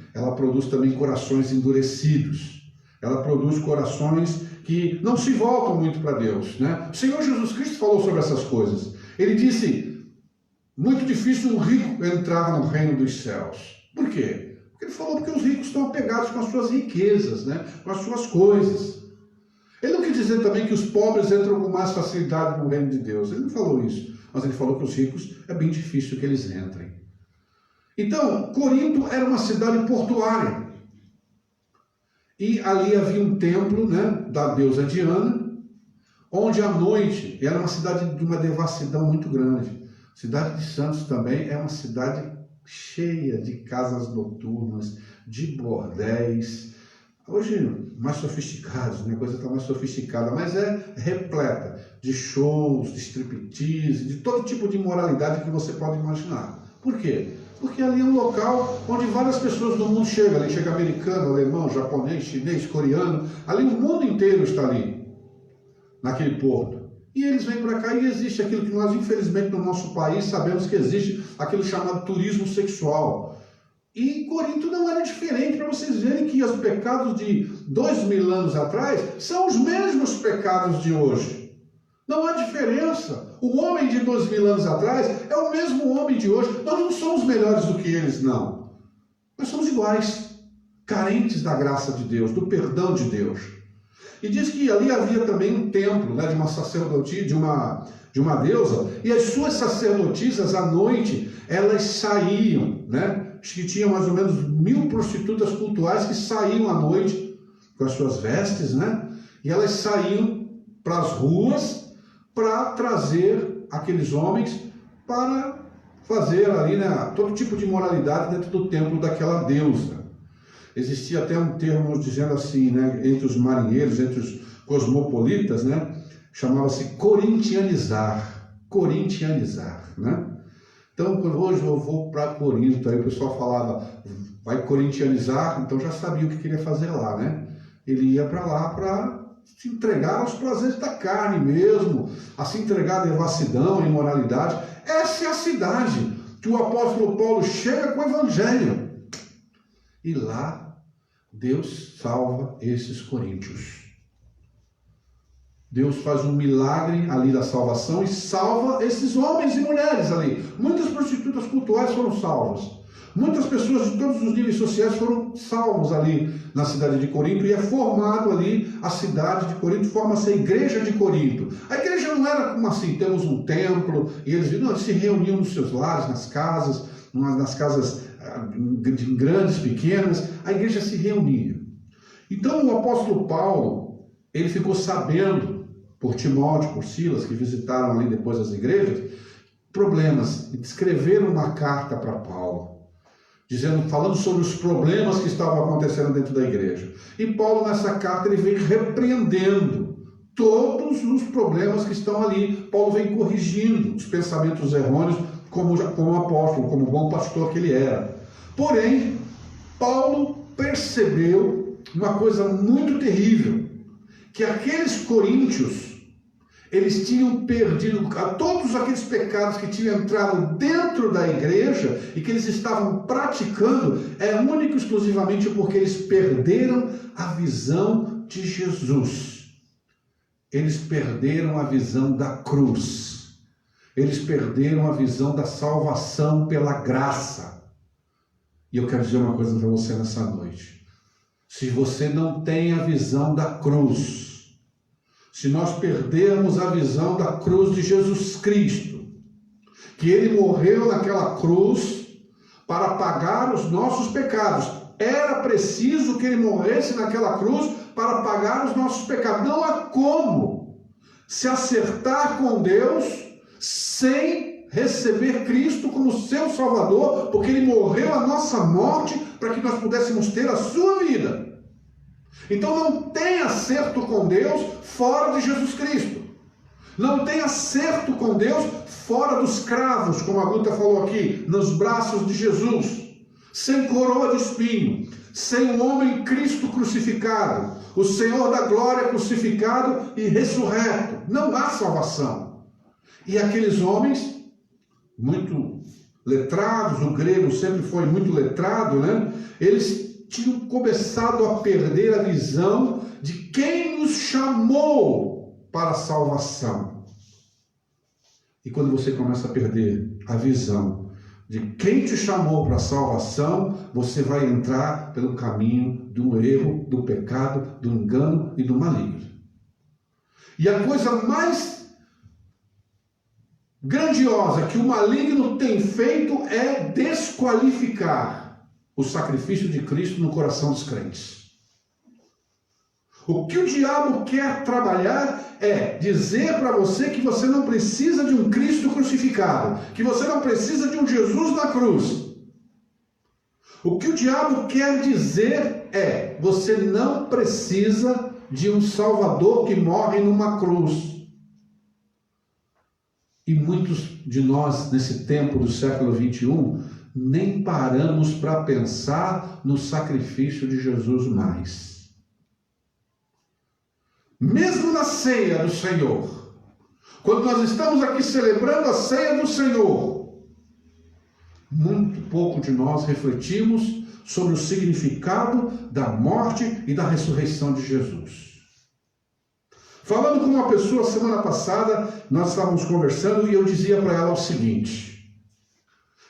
corações endurecidos. Ela produz corações que não se voltam muito para Deus, O Senhor Jesus Cristo falou sobre essas coisas. Ele disse, muito difícil um rico entrar no reino dos céus. Por quê? Porque ele falou porque os ricos estão apegados com as suas riquezas, com as suas coisas. Ele não quis dizer também que os pobres entram com mais facilidade no reino de Deus. Ele não falou isso. Mas ele falou que os ricos é bem difícil que eles entrem. Então, Corinto era uma cidade portuária. E ali havia um templo, da deusa Diana, onde à noite era uma cidade de uma devassidão muito grande. A cidade de Santos também é uma cidade cheia de casas noturnas, de bordéis. Hoje, mais sofisticados, a coisa está mais sofisticada, mas é repleta de shows, de striptease, de todo tipo de imoralidade que você pode imaginar. Por quê? Porque ali é um local onde várias pessoas do mundo chegam. Ali chega americano, alemão, japonês, chinês, coreano. Ali o mundo inteiro está ali, naquele porto. E eles vêm para cá e existe aquilo que nós, infelizmente, no nosso país, sabemos que existe, aquilo chamado turismo sexual. E Corinto não era diferente, para vocês verem que os pecados de 2000 anos atrás são os mesmos pecados de hoje. Não há diferença. O homem de 2000 anos atrás é o mesmo homem de hoje. Nós não somos melhores do que eles, não. Nós somos iguais, carentes da graça de Deus, do perdão de Deus. E diz que ali havia também um templo, de uma sacerdotisa, de uma deusa, e as suas sacerdotisas à noite, elas saíam, Acho que tinha mais ou menos 1000 prostitutas cultuais que saíam à noite com as suas vestes, E elas saíam para as ruas para trazer aqueles homens para fazer ali, né, todo tipo de moralidade dentro do templo daquela deusa. Existia até um termo dizendo assim, né, entre os marinheiros, entre os cosmopolitas, né, chamava-se corintianizar, né? Então, hoje eu vou para Corinto, aí o pessoal falava, vai corintianizar, então já sabia o que queria fazer lá, né? Ele ia para lá para se entregar aos prazeres da carne mesmo, a se entregar à devassidão, à imoralidade. Essa é a cidade que o apóstolo Paulo chega com o evangelho. E lá, Deus salva esses coríntios. Deus faz um milagre ali da salvação e salva esses homens e mulheres ali. Muitas prostitutas cultuais foram salvas. Muitas pessoas de todos os níveis sociais foram salvos ali na cidade de Corinto, e é formado ali a cidade de Corinto, forma-se a igreja de Corinto. A igreja não era como assim, temos um templo, e eles se reuniam nos seus lares, nas casas grandes, pequenas, a igreja se reunia. Então o apóstolo Paulo, ele ficou sabendo, por Timóteo, por Silas, que visitaram ali depois as igrejas, problemas, e escreveram uma carta para Paulo, falando sobre os problemas que estavam acontecendo dentro da igreja. E Paulo, nessa carta, ele vem repreendendo todos os problemas que estão ali. Paulo vem corrigindo os pensamentos errôneos, como apóstolo, como bom pastor que ele era. Porém, Paulo percebeu uma coisa muito terrível, que aqueles coríntios, eles tinham perdido todos aqueles pecados que tinham entrado dentro da igreja e que eles estavam praticando, único e exclusivamente porque eles perderam a visão de Jesus. Eles perderam a visão da cruz. Eles perderam a visão da salvação pela graça. E eu quero dizer uma coisa para você nessa noite. Se você não tem a visão da cruz, se nós perdermos a visão da cruz de Jesus Cristo, que Ele morreu naquela cruz para pagar os nossos pecados, era preciso que Ele morresse naquela cruz para pagar os nossos pecados. Não há como se acertar com Deus sem receber Cristo como seu Salvador, porque Ele morreu a nossa morte para que nós pudéssemos ter a sua vida. Então não tem acerto com Deus fora de Jesus Cristo. Não tem acerto com Deus fora dos cravos, como a Guta falou aqui, nos braços de Jesus. Sem coroa de espinho, sem o homem Cristo crucificado, o Senhor da glória crucificado e ressurreto. Não há salvação. E aqueles homens, muito letrados, o grego sempre foi muito letrado, né? Eles tinham começado a perder a visão de quem nos chamou para a salvação. E quando você começa a perder a visão de quem te chamou para a salvação, você vai entrar pelo caminho do erro, do pecado, do engano e do maligno. E a coisa mais grandiosa que o maligno tem feito é desqualificar o sacrifício de Cristo no coração dos crentes. O que o diabo quer trabalhar é dizer para você que você não precisa de um Cristo crucificado, que você não precisa de um Jesus na cruz. O que o diabo quer dizer é: você não precisa de um Salvador que morre numa cruz. E muitos de nós, nesse tempo do século 21, nem paramos para pensar no sacrifício de Jesus mais. Mesmo na ceia do Senhor, quando nós estamos aqui celebrando a ceia do Senhor, muito pouco de nós refletimos sobre o significado da morte e da ressurreição de Jesus. Falando com uma pessoa semana passada, nós estávamos conversando e eu dizia para ela o seguinte: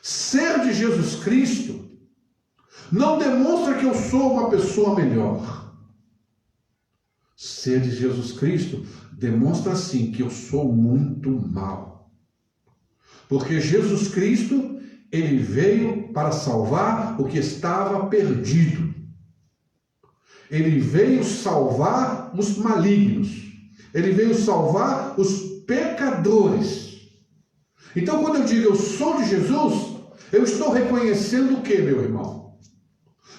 ser de Jesus Cristo não demonstra que eu sou uma pessoa melhor. Ser de Jesus Cristo demonstra sim que eu sou muito mal. Porque Jesus Cristo, Ele veio para salvar o que estava perdido. Ele veio salvar os malignos. Ele veio salvar os pecadores. Então, quando eu digo eu sou de Jesus, eu estou reconhecendo o que, meu irmão?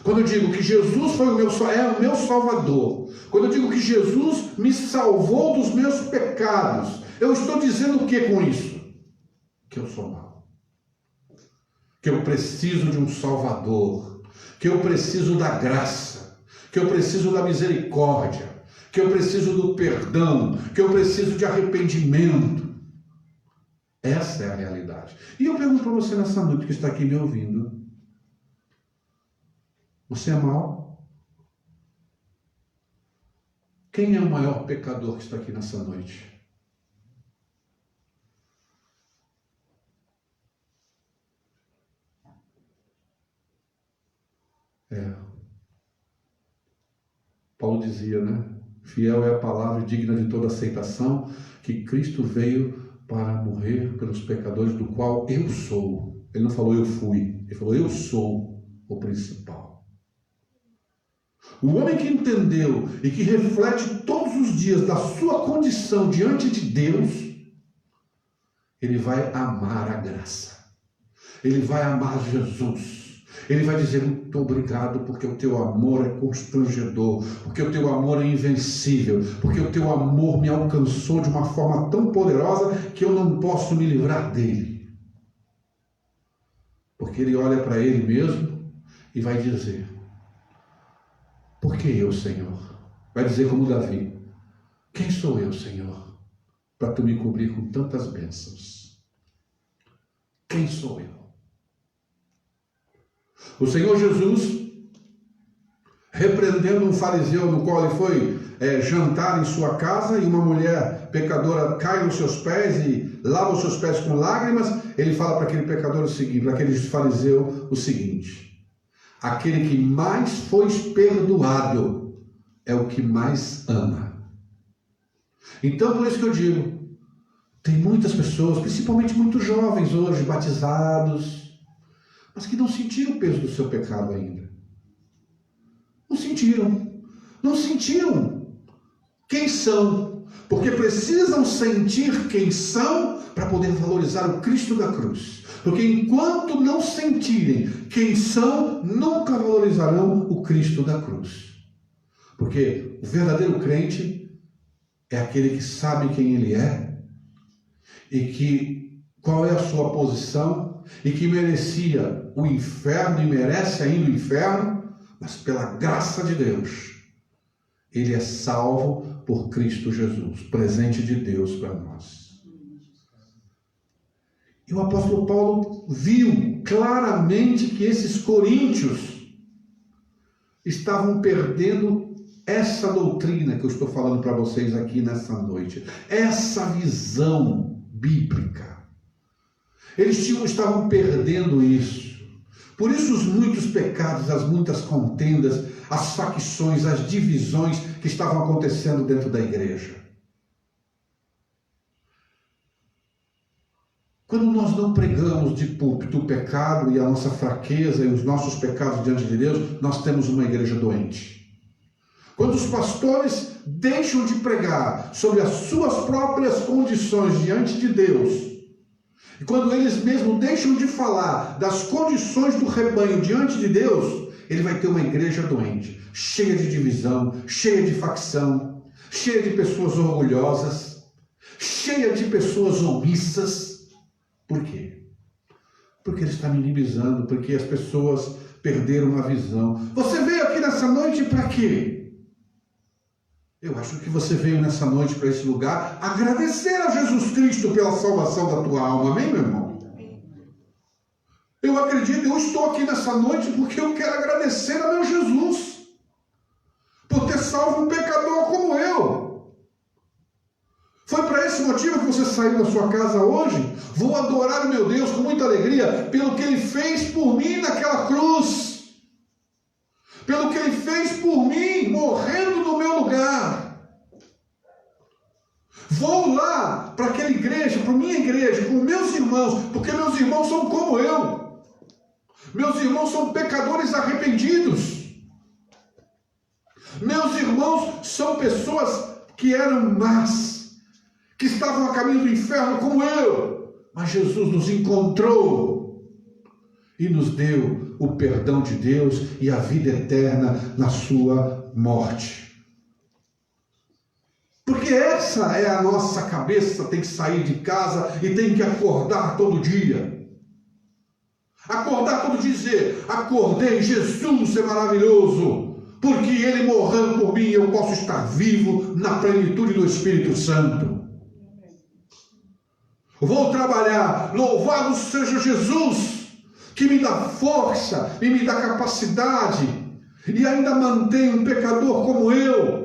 Quando eu digo que Jesus é o meu Salvador, quando eu digo que Jesus me salvou dos meus pecados, eu estou dizendo o que com isso? Que eu sou mau. Que eu preciso de um Salvador. Que eu preciso da graça. Que eu preciso da misericórdia. Que eu preciso do perdão. Que eu preciso de arrependimento. Essa é a realidade. E eu pergunto para você nessa noite que está aqui me ouvindo. Você é mau? Quem é o maior pecador que está aqui nessa noite? Paulo dizia, né? Fiel é a palavra digna de toda aceitação, que Cristo veio para morrer pelos pecadores, do qual eu sou. Ele não falou eu fui, ele falou eu sou o principal. O homem que entendeu e que reflete todos os dias da sua condição diante de Deus, ele vai amar a graça. Ele vai amar Jesus. Ele vai dizer muito obrigado porque o teu amor é constrangedor, porque o teu amor é invencível, porque o teu amor me alcançou de uma forma tão poderosa que eu não posso me livrar dele. Porque ele olha para ele mesmo e vai dizer, por que eu, Senhor? Vai dizer como Davi, quem sou eu, Senhor, para tu me cobrir com tantas bênçãos? Quem sou eu? O Senhor Jesus, repreendendo um fariseu no qual ele foi jantar em sua casa, e uma mulher pecadora cai nos seus pés e lava os seus pés com lágrimas, ele fala para aquele pecador o seguinte, para aquele fariseu o seguinte, aquele que mais foi perdoado é o que mais ama. Então, por isso que eu digo, tem muitas pessoas, principalmente muitos jovens hoje, batizados, mas que não sentiram o peso do seu pecado ainda. Não sentiram. Não sentiram quem são. Porque precisam sentir quem são para poder valorizar o Cristo da cruz. Porque enquanto não sentirem quem são, nunca valorizarão o Cristo da cruz. Porque o verdadeiro crente é aquele que sabe quem ele é e qual é a sua posição, e que merecia o inferno e merece ainda o inferno, mas pela graça de Deus, ele é salvo por Cristo Jesus, presente de Deus para nós. E o apóstolo Paulo viu claramente que esses coríntios estavam perdendo essa doutrina que eu estou falando para vocês aqui nessa noite, essa visão bíblica. Eles estavam perdendo isso. Por isso os muitos pecados, as muitas contendas, as facções, as divisões que estavam acontecendo dentro da igreja. Quando nós não pregamos de púlpito o pecado e a nossa fraqueza e os nossos pecados diante de Deus, nós temos uma igreja doente. Quando os pastores deixam de pregar sobre as suas próprias condições diante de Deus, e quando eles mesmos deixam de falar das condições do rebanho diante de Deus, ele vai ter uma igreja doente, cheia de divisão, cheia de facção, cheia de pessoas orgulhosas, cheia de pessoas omissas. Por quê? Porque ele está minimizando, porque as pessoas perderam a visão. Você veio aqui nessa noite para quê? Eu acho que você veio nessa noite para esse lugar agradecer a Jesus Cristo pela salvação da tua alma. Amém, meu irmão? Eu acredito, eu estou aqui nessa noite porque eu quero agradecer a meu Jesus por ter salvo um pecador como eu. Foi para esse motivo que você saiu da sua casa hoje? Vou adorar o meu Deus com muita alegria pelo que Ele fez por mim naquela cruz. Pelo que Ele fez por mim, morrendo no meu lugar. Vou lá para aquela igreja, para minha igreja, com meus irmãos, porque meus irmãos são como eu. Meus irmãos são pecadores arrependidos. Meus irmãos são pessoas que eram más, que estavam a caminho do inferno como eu. Mas Jesus nos encontrou e nos deu o perdão de Deus e a vida eterna na sua morte. Porque essa é a nossa cabeça, tem que sair de casa e tem que acordar todo dia. Acordar todo dia e dizer, acordei, Jesus é maravilhoso, porque Ele morreu por mim e eu posso estar vivo na plenitude do Espírito Santo. Vou trabalhar, louvado seja Jesus, que me dá força e me dá capacidade e ainda mantém um pecador como eu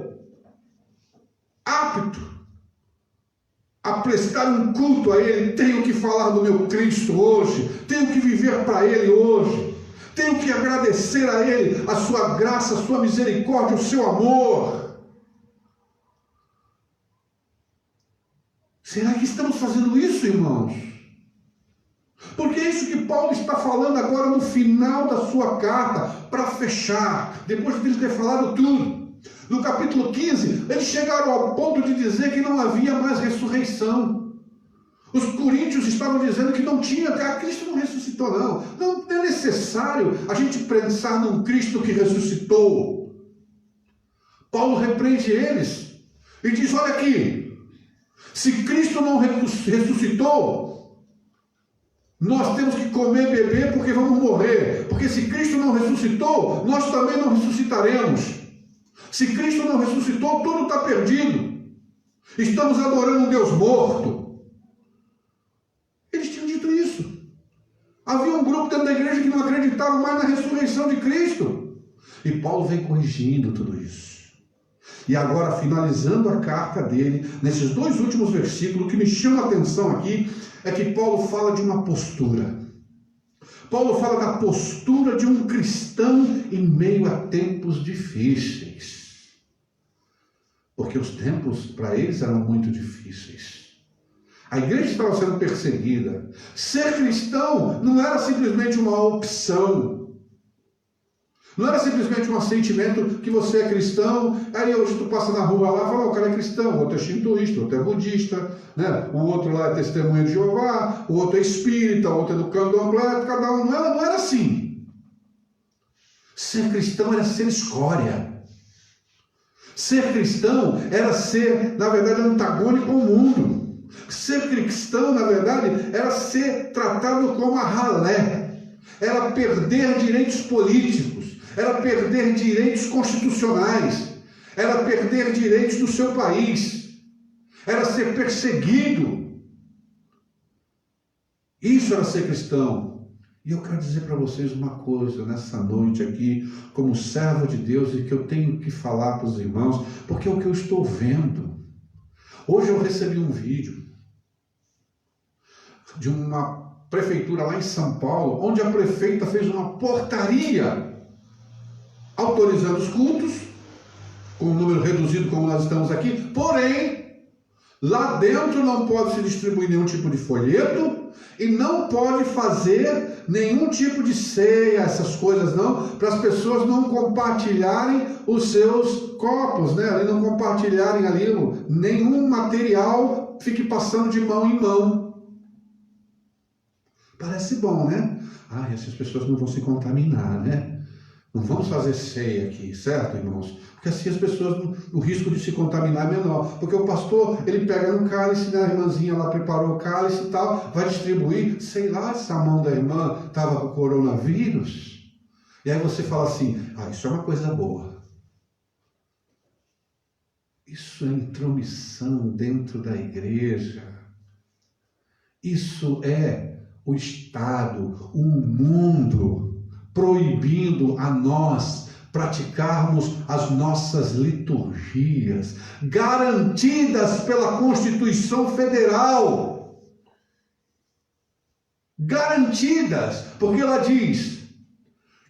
apto a prestar um culto a Ele. Tenho que falar do meu Cristo hoje, tenho que viver para Ele hoje, tenho que agradecer a Ele a sua graça, a sua misericórdia, o seu amor. Será que estamos fazendo isso, irmãos? Porque é isso que Paulo está falando agora no final da sua carta, para fechar, depois de ele ter falado tudo. No capítulo 15, eles chegaram ao ponto de dizer que não havia mais ressurreição. Os coríntios estavam dizendo que não tinha, Cristo não ressuscitou, não. Não é necessário a gente pensar num Cristo que ressuscitou. Paulo repreende eles e diz, olha aqui, se Cristo não ressuscitou, nós temos que comer e beber porque vamos morrer. Porque se Cristo não ressuscitou, nós também não ressuscitaremos. Se Cristo não ressuscitou, tudo está perdido. Estamos adorando um Deus morto. Eles tinham dito isso. Havia um grupo dentro da igreja que não acreditava mais na ressurreição de Cristo. E Paulo vem corrigindo tudo isso. E agora, finalizando a carta dele, nesses 2 últimos versículos, o que me chama a atenção aqui é que Paulo fala de uma postura. Paulo fala da postura de um cristão em meio a tempos difíceis. Porque os tempos para eles eram muito difíceis. A igreja estava sendo perseguida. Ser cristão não era simplesmente uma opção. Não era simplesmente um sentimento que você é cristão, aí hoje tu passa na rua lá e fala, o cara é cristão, o outro é shintoísta, o outro é budista, né? O outro lá é testemunha de Jeová, o outro é espírita, o outro é do candomblé, cada um. Não era assim. Ser cristão era ser escória. Ser cristão era ser, na verdade, antagônico ao mundo. Ser cristão, na verdade, era ser tratado como a ralé. Era perder direitos políticos. Era perder direitos constitucionais. Era perder direitos do seu país. Era ser perseguido. Isso era ser cristão. E eu quero dizer para vocês uma coisa nessa noite aqui, como servo de Deus, e que eu tenho que falar para os irmãos, porque é o que eu estou vendo. Hoje eu recebi um vídeo de uma prefeitura lá em São Paulo, onde a prefeita fez uma portaria autorizando os cultos, com um número reduzido como nós estamos aqui, porém, lá dentro não pode se distribuir nenhum tipo de folheto e não pode fazer nenhum tipo de ceia, essas coisas não, para as pessoas não compartilharem os seus copos, né? Não compartilharem ali nenhum material, fique passando de mão em mão. Parece bom, né? Essas pessoas não vão se contaminar, né? Não vamos fazer ceia aqui, certo, irmãos? Porque assim as pessoas, o risco de se contaminar é menor. Porque o pastor, ele pega no cálice, né? A irmãzinha lá preparou o cálice e tal, vai distribuir. Sei lá se a mão da irmã estava com coronavírus. E aí você fala assim, isso é uma coisa boa. Isso é intromissão dentro da igreja. Isso é o Estado, o mundo, proibindo a nós praticarmos as nossas liturgias, garantidas pela Constituição Federal. Garantidas, porque ela diz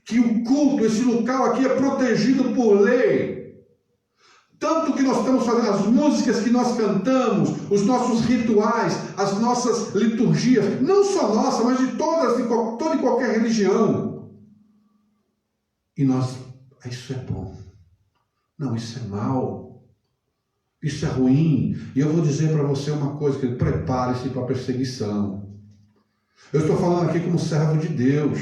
que o culto, esse local aqui é protegido por lei. Tanto que nós estamos fazendo, as músicas que nós cantamos, os nossos rituais, as nossas liturgias, não só nossa, mas de toda e qualquer religião. E nós, isso é bom. Não, isso é mal. Isso é ruim. E eu vou dizer para você uma coisa, que prepare-se para a perseguição. Eu estou falando aqui como servo de Deus,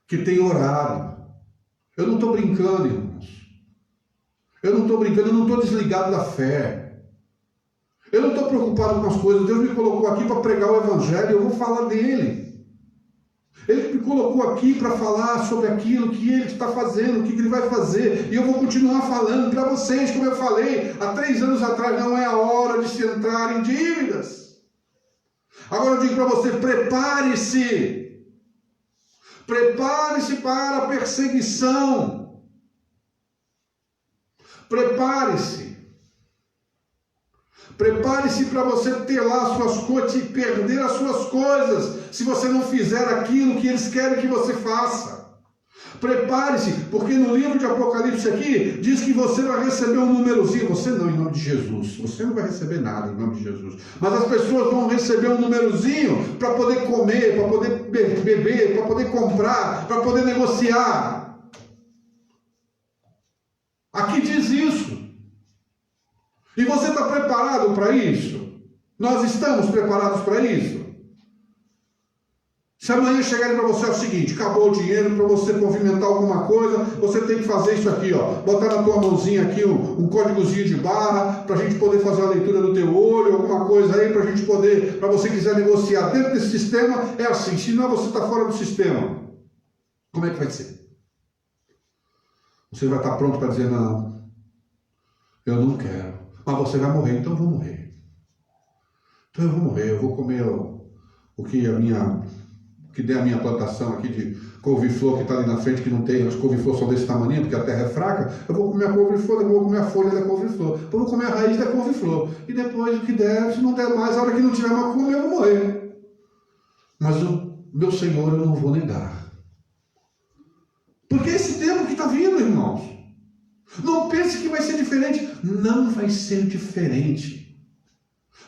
que tem orado. Eu não estou brincando, irmãos. Eu não estou brincando, eu não estou desligado da fé. Eu não estou preocupado com as coisas. Deus me colocou aqui para pregar o Evangelho, eu vou falar dele. Ele me colocou aqui para falar sobre aquilo que Ele está fazendo, o que Ele vai fazer. E eu vou continuar falando para vocês, como eu falei há 3 anos atrás, não é a hora de se entrar em dívidas. Agora eu digo para você, prepare-se. Prepare-se para a perseguição. Prepare-se. Prepare-se para você ter lá as suas coisas e perder as suas coisas, se você não fizer aquilo que eles querem que você faça. Prepare-se, porque no livro de Apocalipse aqui, diz que você vai receber um númerozinho. Você não, em nome de Jesus. Você não vai receber nada em nome de Jesus. Mas as pessoas vão receber um númerozinho para poder comer, para poder beber, para poder comprar, para poder negociar. Aqui diz isso. E você está preparado para isso? Nós estamos preparados para isso? Se amanhã chegarem para você é o seguinte, acabou o dinheiro, para você movimentar alguma coisa, você tem que fazer isso aqui, ó, botar na tua mãozinha aqui um códigozinho de barra, para a gente poder fazer a leitura do teu olho, alguma coisa aí, para a gente poder, para você quiser negociar dentro desse sistema, é assim, senão você está fora do sistema. Como é que vai ser? Você vai estar pronto para dizer, não, eu não quero. Mas você vai morrer, então eu vou morrer. Então eu vou morrer, eu vou comer o que der a minha plantação aqui de couve-flor que está ali na frente, que não tem, as couve-flor são desse tamanho, porque a terra é fraca, eu vou comer a couve-flor, depois eu vou comer a folha da couve-flor, depois eu vou comer a raiz da couve-flor, e depois o que der, se não der mais, a hora que não tiver mais comer, eu vou morrer. Mas o meu Senhor eu não vou negar. Porque é esse tempo que está vindo, irmãos. Não pense que vai ser diferente. Não vai ser diferente.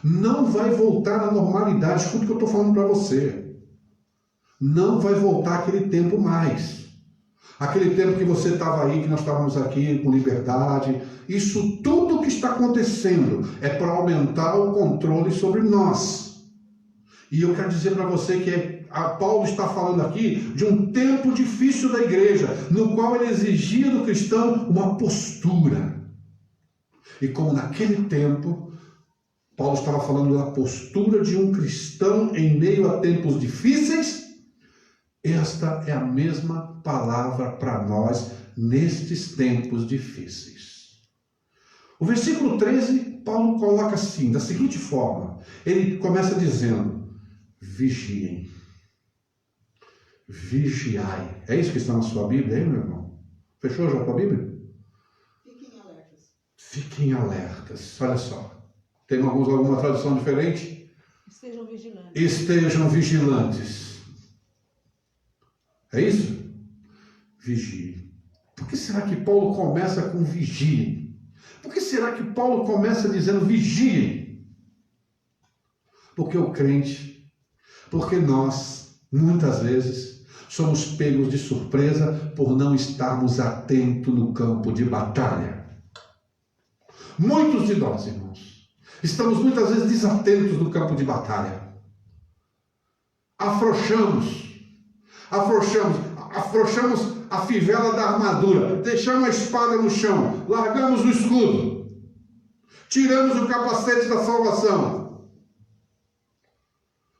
Não vai voltar à normalidade. Escuta o que eu estou falando para você. Não vai voltar aquele tempo mais. Aquele tempo que você estava aí, que nós estávamos aqui com liberdade. Isso tudo que está acontecendo é para aumentar o controle sobre nós. E eu quero dizer para você que Paulo está falando aqui de um tempo difícil da igreja, no qual ele exigia do cristão uma postura. E como naquele tempo, Paulo estava falando da postura de um cristão em meio a tempos difíceis, esta é a mesma palavra para nós nestes tempos difíceis. O versículo 13, Paulo coloca assim, da seguinte forma, ele começa dizendo, vigiem. Vigiai. É isso que está na sua Bíblia, hein, meu irmão? Fechou já a tua Bíblia? Fiquem alertas. Fiquem alertas. Olha só. Tem alguma tradução diferente? Estejam vigilantes. Estejam vigilantes. É isso? Vigiem. Por que será que Paulo começa com vigiem? Por que será que Paulo começa dizendo vigiem? Porque o crente, porque nós, muitas vezes, somos pegos de surpresa por não estarmos atentos no campo de batalha. Muitos de nós, irmãos, estamos muitas vezes desatentos no campo de batalha. Afrouxamos a fivela da armadura, deixamos a espada no chão, largamos o escudo, tiramos o capacete da salvação.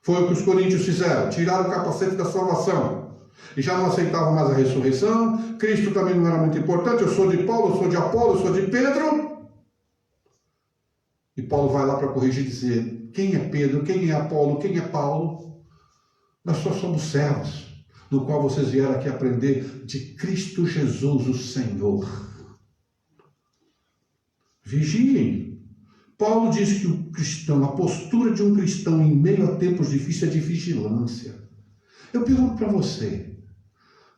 Foi o que os coríntios fizeram, tiraram o capacete da salvação. E já não aceitavam mais a ressurreição. Cristo também não era muito importante. Eu sou de Paulo, eu sou de Apolo, eu sou de Pedro. E Paulo vai lá para corrigir e dizer, quem é Pedro, quem é Apolo, quem é Paulo? Nós só somos servos, no qual vocês vieram aqui aprender de Cristo Jesus, o Senhor. Vigiem. Paulo diz que o cristão, a postura de um cristão em meio a tempos difíceis é de vigilância. Eu pergunto para você,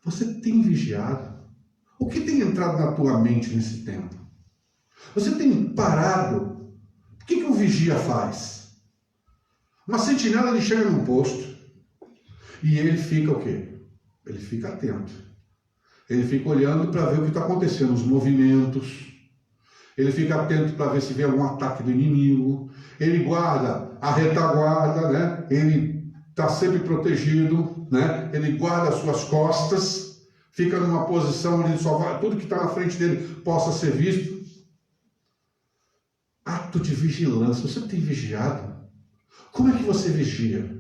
você tem vigiado? O que tem entrado na tua mente nesse tempo? Você tem parado? O que o vigia faz? Uma sentinela, ele chega num posto e ele fica o quê? Ele fica atento. Ele fica olhando para ver o que está acontecendo, os movimentos. ele fica atento para ver se vê algum ataque do inimigo, ele guarda a retaguarda, né? Ele está sempre protegido, né? Ele guarda as suas costas, fica numa posição onde só vai, tudo que está na frente dele possa ser visto. Ato de vigilância. Você tem vigiado? Como é que você vigia?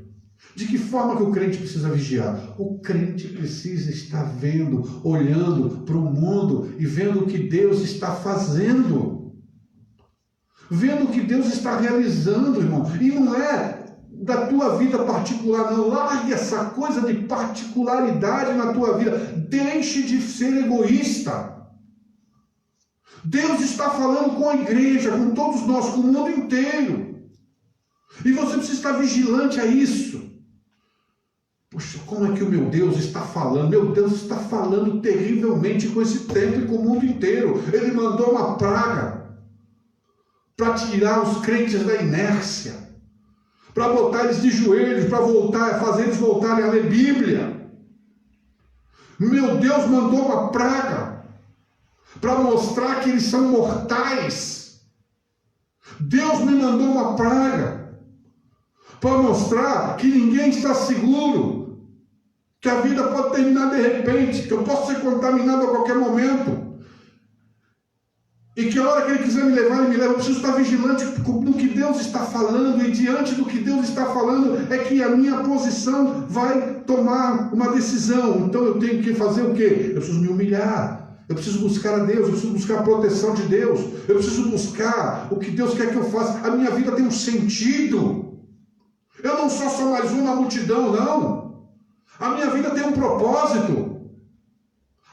De que forma que o crente precisa vigiar? O crente precisa estar vendo, olhando para o mundo e vendo o que Deus está fazendo. Vendo o que Deus está realizando, irmão. E não é da tua vida particular, não. Largue essa coisa de particularidade na tua vida. Deixe de ser egoísta. Deus está falando com a igreja, com todos nós, com o mundo inteiro. E você precisa estar vigilante a isso. Poxa, como é que o meu Deus está falando? Meu Deus está falando terrivelmente com esse tempo e com o mundo inteiro. Ele mandou uma praga para tirar os crentes da inércia, para botar eles de joelhos, para fazer eles voltarem a ler Bíblia. Meu Deus mandou uma praga para mostrar que eles são mortais. Deus me mandou uma praga para mostrar que ninguém está seguro, que a vida pode terminar de repente, que eu posso ser contaminado a qualquer momento, e que a hora que Ele quiser me levar, Ele me leva. Eu preciso estar vigilante no que Deus está falando, e diante do que Deus está falando é que a minha posição vai tomar uma decisão. Então eu tenho que fazer o quê? Eu preciso me humilhar, eu preciso buscar a Deus, eu preciso buscar a proteção de Deus, eu preciso buscar o que Deus quer que eu faça. A minha vida tem um sentido. Eu não sou só mais um na multidão, não. A minha vida tem um propósito.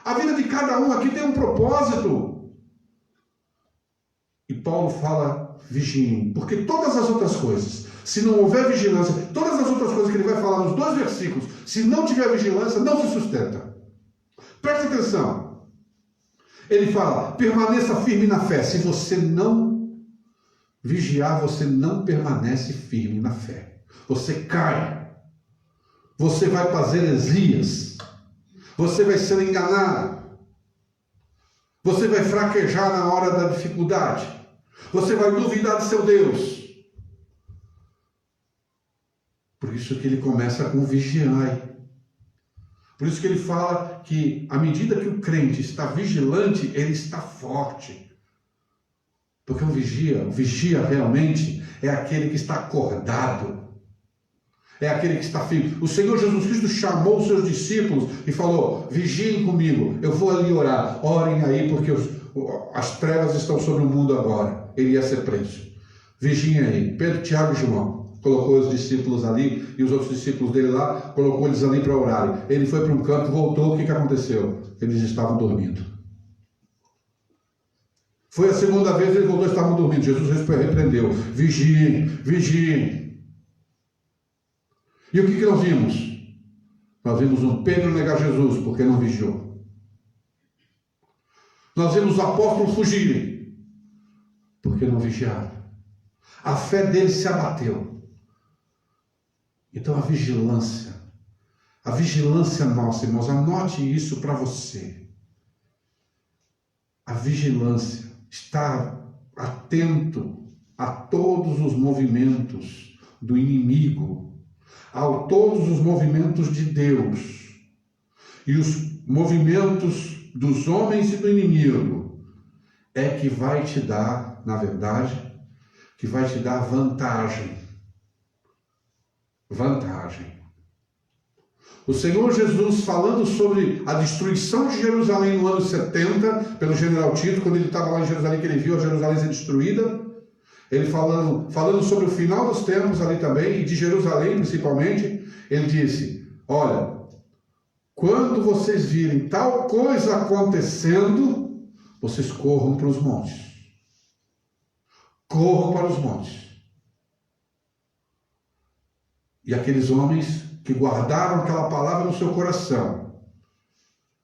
A vida de cada um aqui tem um propósito. E Paulo fala, vigiem, porque todas as outras coisas, se não houver vigilância, todas as outras coisas que ele vai falar nos 2 versículos, se não tiver vigilância, não se sustenta. Preste atenção. Ele fala, permaneça firme na fé. Se você não vigiar, você não permanece firme na fé. Você cai, você vai fazer heresias, você vai ser enganado, você vai fraquejar na hora da dificuldade, você vai duvidar de seu Deus. Por isso que ele começa com vigiai. Por isso que ele fala que à medida que o crente está vigilante, ele está forte. Porque o vigia realmente é aquele que está acordado. É aquele que está firme. O Senhor Jesus Cristo chamou os seus discípulos e falou, vigiem comigo, eu vou ali orar. Orem aí porque as trevas estão sobre o mundo agora. Ele ia ser preso. Vigiem aí. Pedro, Tiago e João. Colocou os discípulos ali e os outros discípulos dele lá, colocou eles ali para orarem. Ele foi para um canto, voltou, o que aconteceu? Eles estavam dormindo. Foi a segunda vez, ele voltou e estavam dormindo. Jesus repreendeu. Vigiem, vigiem. E o que nós vimos? Nós vimos um Pedro negar Jesus porque não vigiou. Nós vimos os apóstolos fugirem porque não vigiaram. A fé deles se abateu. Então a vigilância nossa, irmãos, anote isso para você. A vigilância, estar atento a todos os movimentos do inimigo, a todos os movimentos de Deus e os movimentos dos homens e do inimigo é que vai te dar, na verdade, que vai te dar vantagem. O Senhor Jesus, falando sobre a destruição de Jerusalém no ano 70, pelo general Tito, quando ele estava lá em Jerusalém, que ele viu a Jerusalém ser destruída, ele falando sobre o final dos tempos ali também, e de Jerusalém principalmente, ele disse, olha, quando vocês virem tal coisa acontecendo, vocês corram para os montes. Corram para os montes. E aqueles homens que guardaram aquela palavra no seu coração,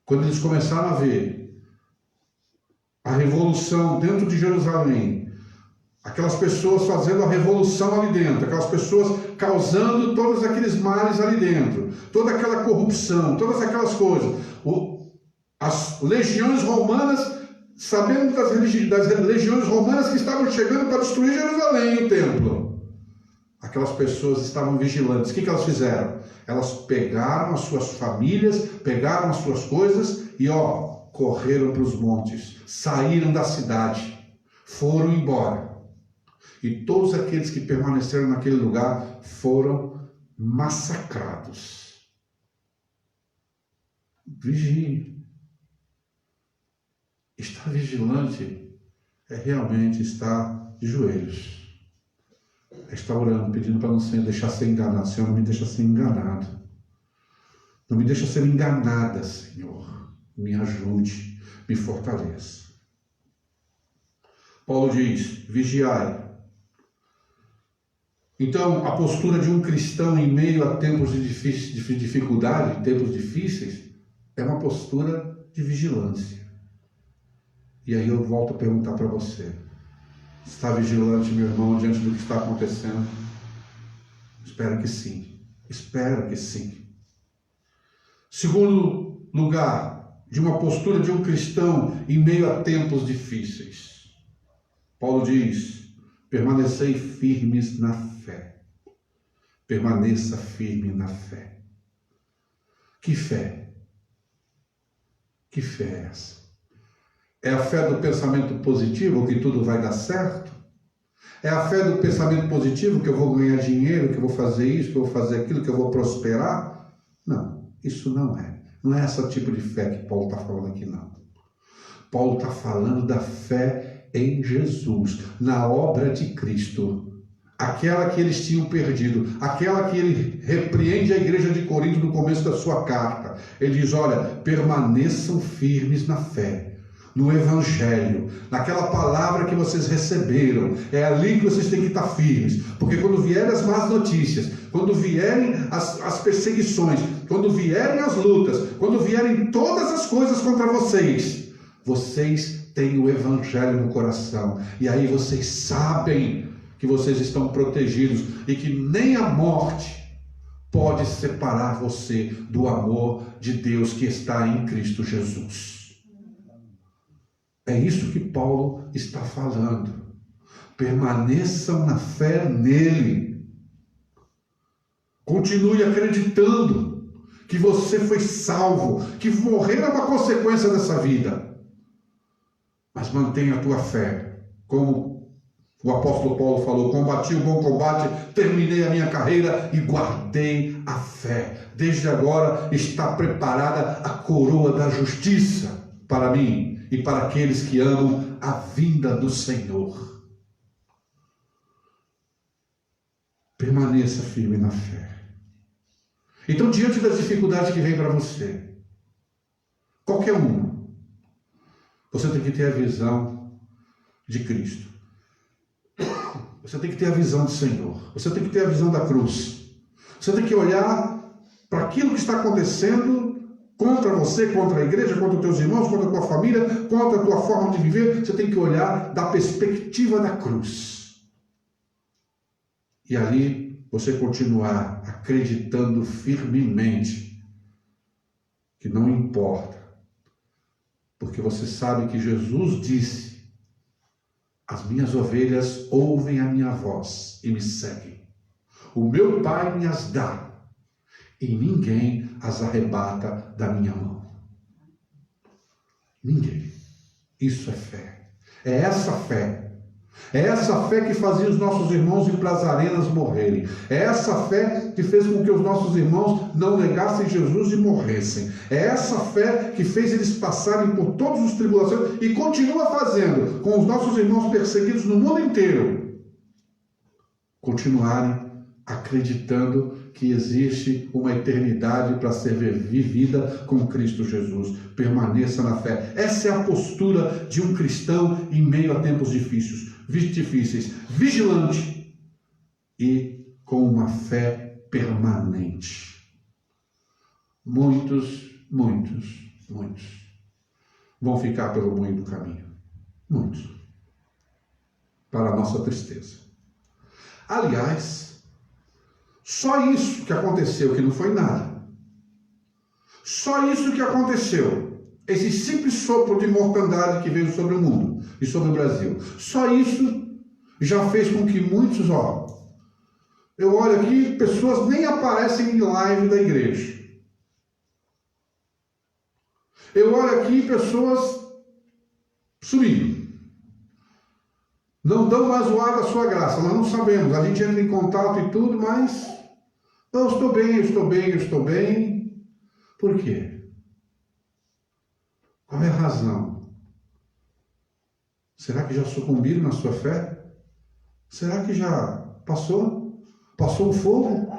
quando eles começaram a ver a revolução dentro de Jerusalém, aquelas pessoas fazendo a revolução ali dentro, aquelas pessoas causando todos aqueles males ali dentro, toda aquela corrupção, todas aquelas coisas, as legiões romanas sabendo das legiões romanas que estavam chegando para destruir Jerusalém e o templo. Aquelas pessoas estavam vigilantes. O que elas fizeram? Elas pegaram as suas famílias, pegaram as suas coisas e correram para os montes, saíram da cidade, foram embora. E todos aqueles que permaneceram naquele lugar foram massacrados. Vigie. Estar vigilante é realmente estar de joelhos. É estar orando, pedindo para não deixar ser enganado. Senhor, não me deixa ser enganado. Não me deixa ser enganada, Senhor. Me ajude, me fortaleça. Paulo diz, vigiai. Então, a postura de um cristão em meio a tempos de dificuldade, tempos difíceis, é uma postura de vigilância. E aí eu volto a perguntar para você, está vigilante, meu irmão, diante do que está acontecendo? Espero que sim. Espero que sim. Segundo lugar, de uma postura de um cristão em meio a tempos difíceis. Paulo diz, permanecei firmes na fé. Permaneça firme na fé. Que fé? Que fé é essa? É a fé do pensamento positivo, que tudo vai dar certo? É a fé do pensamento positivo, que eu vou ganhar dinheiro, que eu vou fazer isso, que eu vou fazer aquilo, que eu vou prosperar? Não, isso não é. Não é esse tipo de fé que Paulo está falando aqui, não. Paulo está falando da fé em Jesus, na obra de Cristo. Aquela que eles tinham perdido, aquela que ele repreende a igreja de Corinto no começo da sua carta. Ele diz, olha, permaneçam firmes na fé, no Evangelho, naquela palavra que vocês receberam. É ali que vocês têm que estar firmes, porque quando vierem as más notícias, quando vierem as perseguições, quando vierem as lutas, quando vierem todas as coisas contra vocês, vocês têm o Evangelho no coração, e aí vocês sabem que vocês estão protegidos e que nem a morte pode separar você do amor de Deus que está em Cristo Jesus. É isso que Paulo está falando. Permaneçam na fé nele. Continue acreditando que você foi salvo, que morrer é uma consequência dessa vida. Mas mantenha a tua fé. Como o apóstolo Paulo falou, combati o bom combate, terminei a minha carreira e guardei a fé. Desde agora está preparada a coroa da justiça para mim e para aqueles que amam a vinda do Senhor. Permaneça firme na fé. Então, diante das dificuldades que vem para você, qualquer uma, você tem que ter a visão de Cristo. Você tem que ter a visão do Senhor. Você tem que ter a visão da cruz. Você tem que olhar para aquilo que está acontecendo contra você, contra a igreja, contra os teus irmãos, contra a tua família, contra a tua forma de viver. Você tem que olhar da perspectiva da cruz. E ali você continuar acreditando firmemente que não importa, porque você sabe que Jesus disse: as minhas ovelhas ouvem a minha voz e me seguem. O meu Pai me as dá e ninguém as arrebata da minha mão. Ninguém. Isso é fé. É essa fé. É essa fé que fazia os nossos irmãos ir para as arenas morrerem. É essa fé que fez com que os nossos irmãos não negassem Jesus e morressem. É essa fé que fez eles passarem por todas as tribulações e continua fazendo com os nossos irmãos perseguidos no mundo inteiro. Continuarem acreditando que existe uma eternidade para ser vivida com Cristo Jesus. Permaneça na fé. Essa é a postura de um cristão em meio a tempos difíceis, vigilante e com uma fé permanente. Muitos vão ficar pelo meio do caminho. Muitos. Para a nossa tristeza. Aliás, só isso que aconteceu, que não foi nada. Só isso que aconteceu, Esse simples sopro de mortandade que veio sobre o mundo e sobre o Brasil. Só isso já fez com que muitos, eu olho aqui, pessoas nem aparecem em live da igreja. Eu olho aqui, pessoas sumindo. Não dão mais o ar da sua graça, nós não sabemos. A gente entra em contato e tudo, mas eu estou bem, eu estou bem, eu estou bem. Por quê? Qual é a razão? Será que já sucumbiram na sua fé? Será que já passou? Passou o fogo?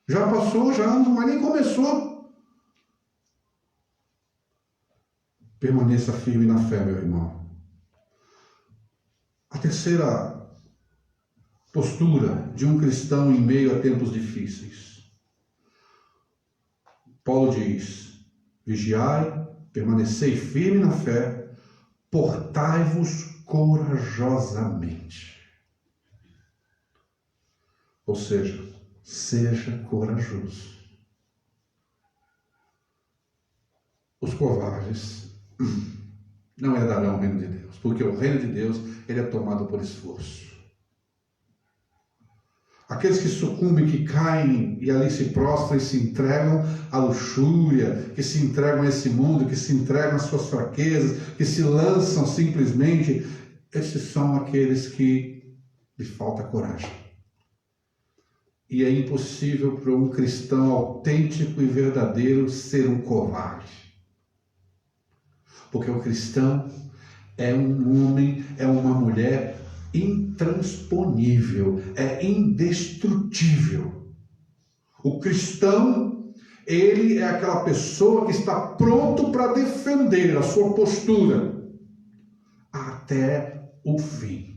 Já passou, já mas nem começou. Permaneça firme na fé, meu irmão. A terceira postura de um cristão em meio a tempos difíceis. Paulo diz: vigiai, permanecei firme na fé, portai-vos corajosamente. Ou seja, seja corajoso. Os covardes não herdarão o reino de Deus, porque o reino de Deus ele é tomado por esforço. Aqueles que sucumbem, que caem e ali se prostram e se entregam à luxúria, que se entregam a esse mundo, que se entregam às suas fraquezas, que se lançam simplesmente, esses são aqueles que lhe falta coragem. E é impossível para um cristão autêntico e verdadeiro ser um covarde. Porque o cristão é um homem, é uma mulher intransponível, é indestrutível. O cristão, ele é aquela pessoa que está pronto para defender a sua postura até o fim.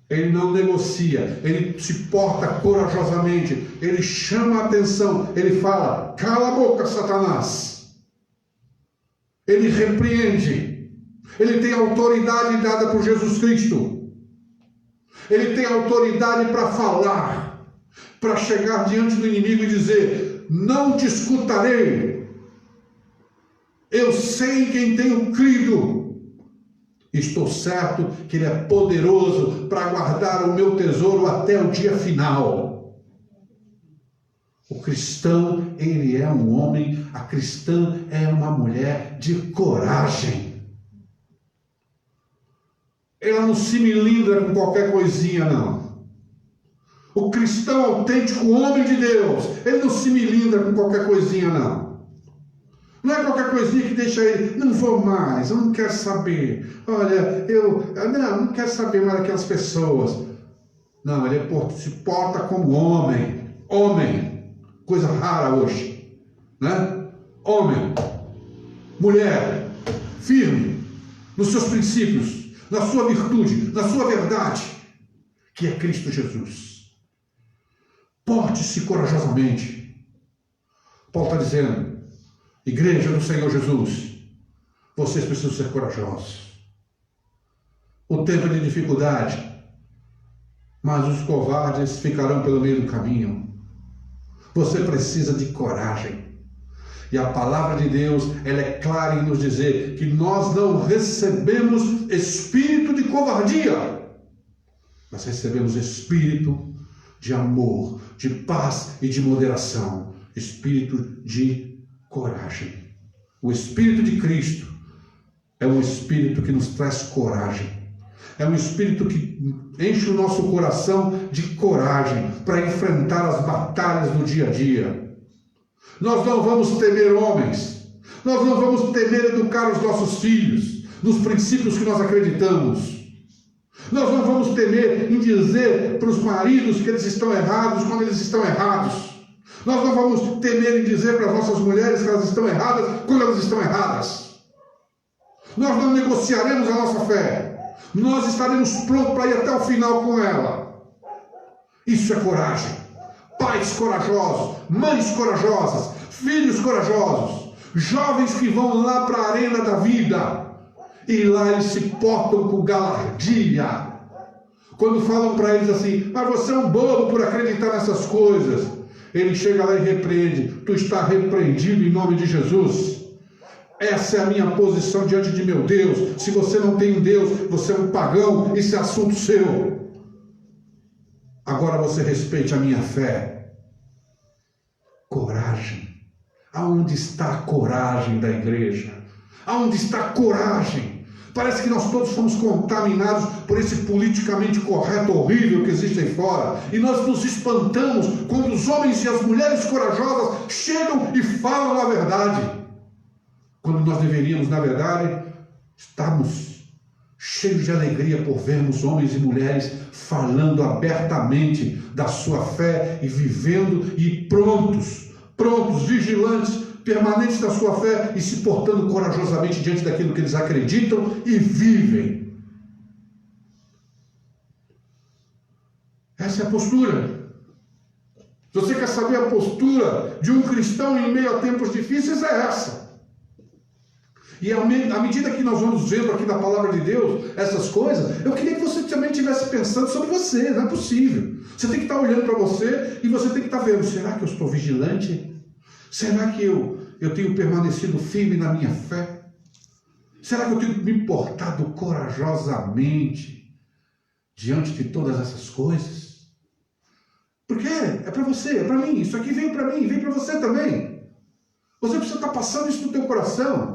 Ele não negocia, ele se porta corajosamente, ele chama a atenção, ele fala: cala a boca, Satanás. Ele repreende, ele tem autoridade dada por Jesus Cristo, ele tem autoridade para falar, para chegar diante do inimigo e dizer: não te escutarei, eu sei em quem tenho crido. Estou certo que Ele é poderoso para guardar o meu tesouro até o dia final. O cristão, ele é um homem, a cristã é uma mulher de coragem. Ela não se melindra com qualquer coisinha, não. O cristão autêntico, o homem de Deus, ele não se melindra com qualquer coisinha, não. Não é qualquer coisinha que deixa ele: não vou mais, eu não quero saber. Olha, eu não quero saber mais daquelas pessoas. Não, ele se porta como homem. Homem, coisa rara hoje, né? Homem, mulher, firme nos seus princípios, na sua virtude, na sua verdade, que é Cristo Jesus. Porte-se corajosamente. Paulo está dizendo: igreja do Senhor Jesus, vocês precisam ser corajosos. O tempo é de dificuldade, mas os covardes ficarão pelo meio do caminho. Você precisa de coragem. E a palavra de Deus, ela é clara em nos dizer que nós não recebemos espírito de covardia, mas recebemos espírito de amor, de paz e de moderação, espírito de coragem. O Espírito de Cristo é um Espírito que nos traz coragem. É um Espírito que enche o nosso coração de coragem para enfrentar as batalhas do dia a dia. Nós não vamos temer homens. Nós não vamos temer educar os nossos filhos nos princípios que nós acreditamos. Nós não vamos temer em dizer para os maridos que eles estão errados quando eles estão errados. Nós não vamos temer em dizer para as nossas mulheres que elas estão erradas quando elas estão erradas. Nós não negociaremos a nossa fé. Nós estaremos prontos para ir até o final com ela. Isso é coragem. Pais corajosos, mães corajosas, filhos corajosos, jovens que vão lá para a arena da vida e lá eles se portam com galardia. Quando falam para eles assim: mas você é um bobo por acreditar nessas coisas, ele chega lá e repreende: tu está repreendido em nome de Jesus. Essa é a minha posição diante de meu Deus. Se você não tem um Deus, você é um pagão, isso é assunto seu. Agora você respeite a minha fé. Coragem. Aonde está a coragem da igreja? Aonde está a coragem? Parece que nós todos fomos contaminados por esse politicamente correto horrível que existe aí fora. E nós nos espantamos quando os homens e as mulheres corajosas chegam e falam a verdade. Quando nós deveríamos, na verdade, estarmos cheios de alegria por vermos homens e mulheres falando abertamente da sua fé e vivendo e prontos, vigilantes, permanentes da sua fé e se portando corajosamente diante daquilo que eles acreditam e vivem. Essa é a postura. Se você quer saber a postura de um cristão em meio a tempos difíceis, é essa. E à medida que nós vamos vendo aqui na palavra de Deus essas coisas, eu queria que você também estivesse pensando sobre você. Não é possível. Você tem que estar olhando para você e você tem que estar vendo: será que eu estou vigilante? Será que eu tenho permanecido firme na minha fé? Será que eu tenho me portado corajosamente diante de todas essas coisas? Porque é para você, é para mim. Isso aqui veio para mim, veio para você também. Você precisa estar passando isso no teu coração.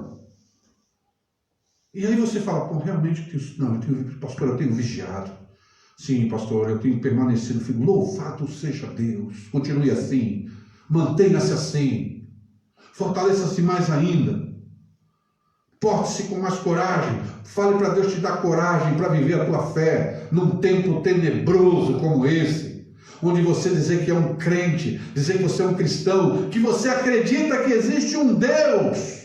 E aí você fala: pô, realmente, pastor, eu tenho vigiado. Sim, pastor, eu tenho permanecido firme. Louvado seja Deus. Continue assim. Mantenha-se assim. Fortaleça-se mais ainda. Porte-se com mais coragem. Fale para Deus te dar coragem para viver a tua fé num tempo tenebroso como esse, onde você dizer que é um crente, dizer que você é um cristão, que você acredita que existe um Deus,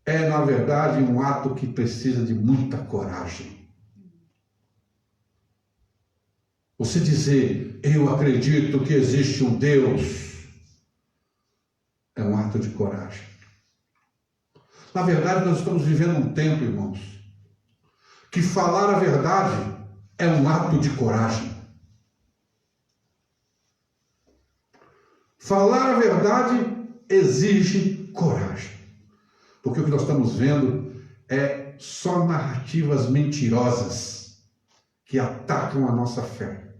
é, na verdade, um ato que precisa de muita coragem. Você dizer: eu acredito que existe um Deus, é um ato de coragem. Na verdade, nós estamos vivendo um tempo, irmãos, que falar a verdade é um ato de coragem. Falar a verdade exige coragem. Porque o que nós estamos vendo é só narrativas mentirosas que atacam a nossa fé,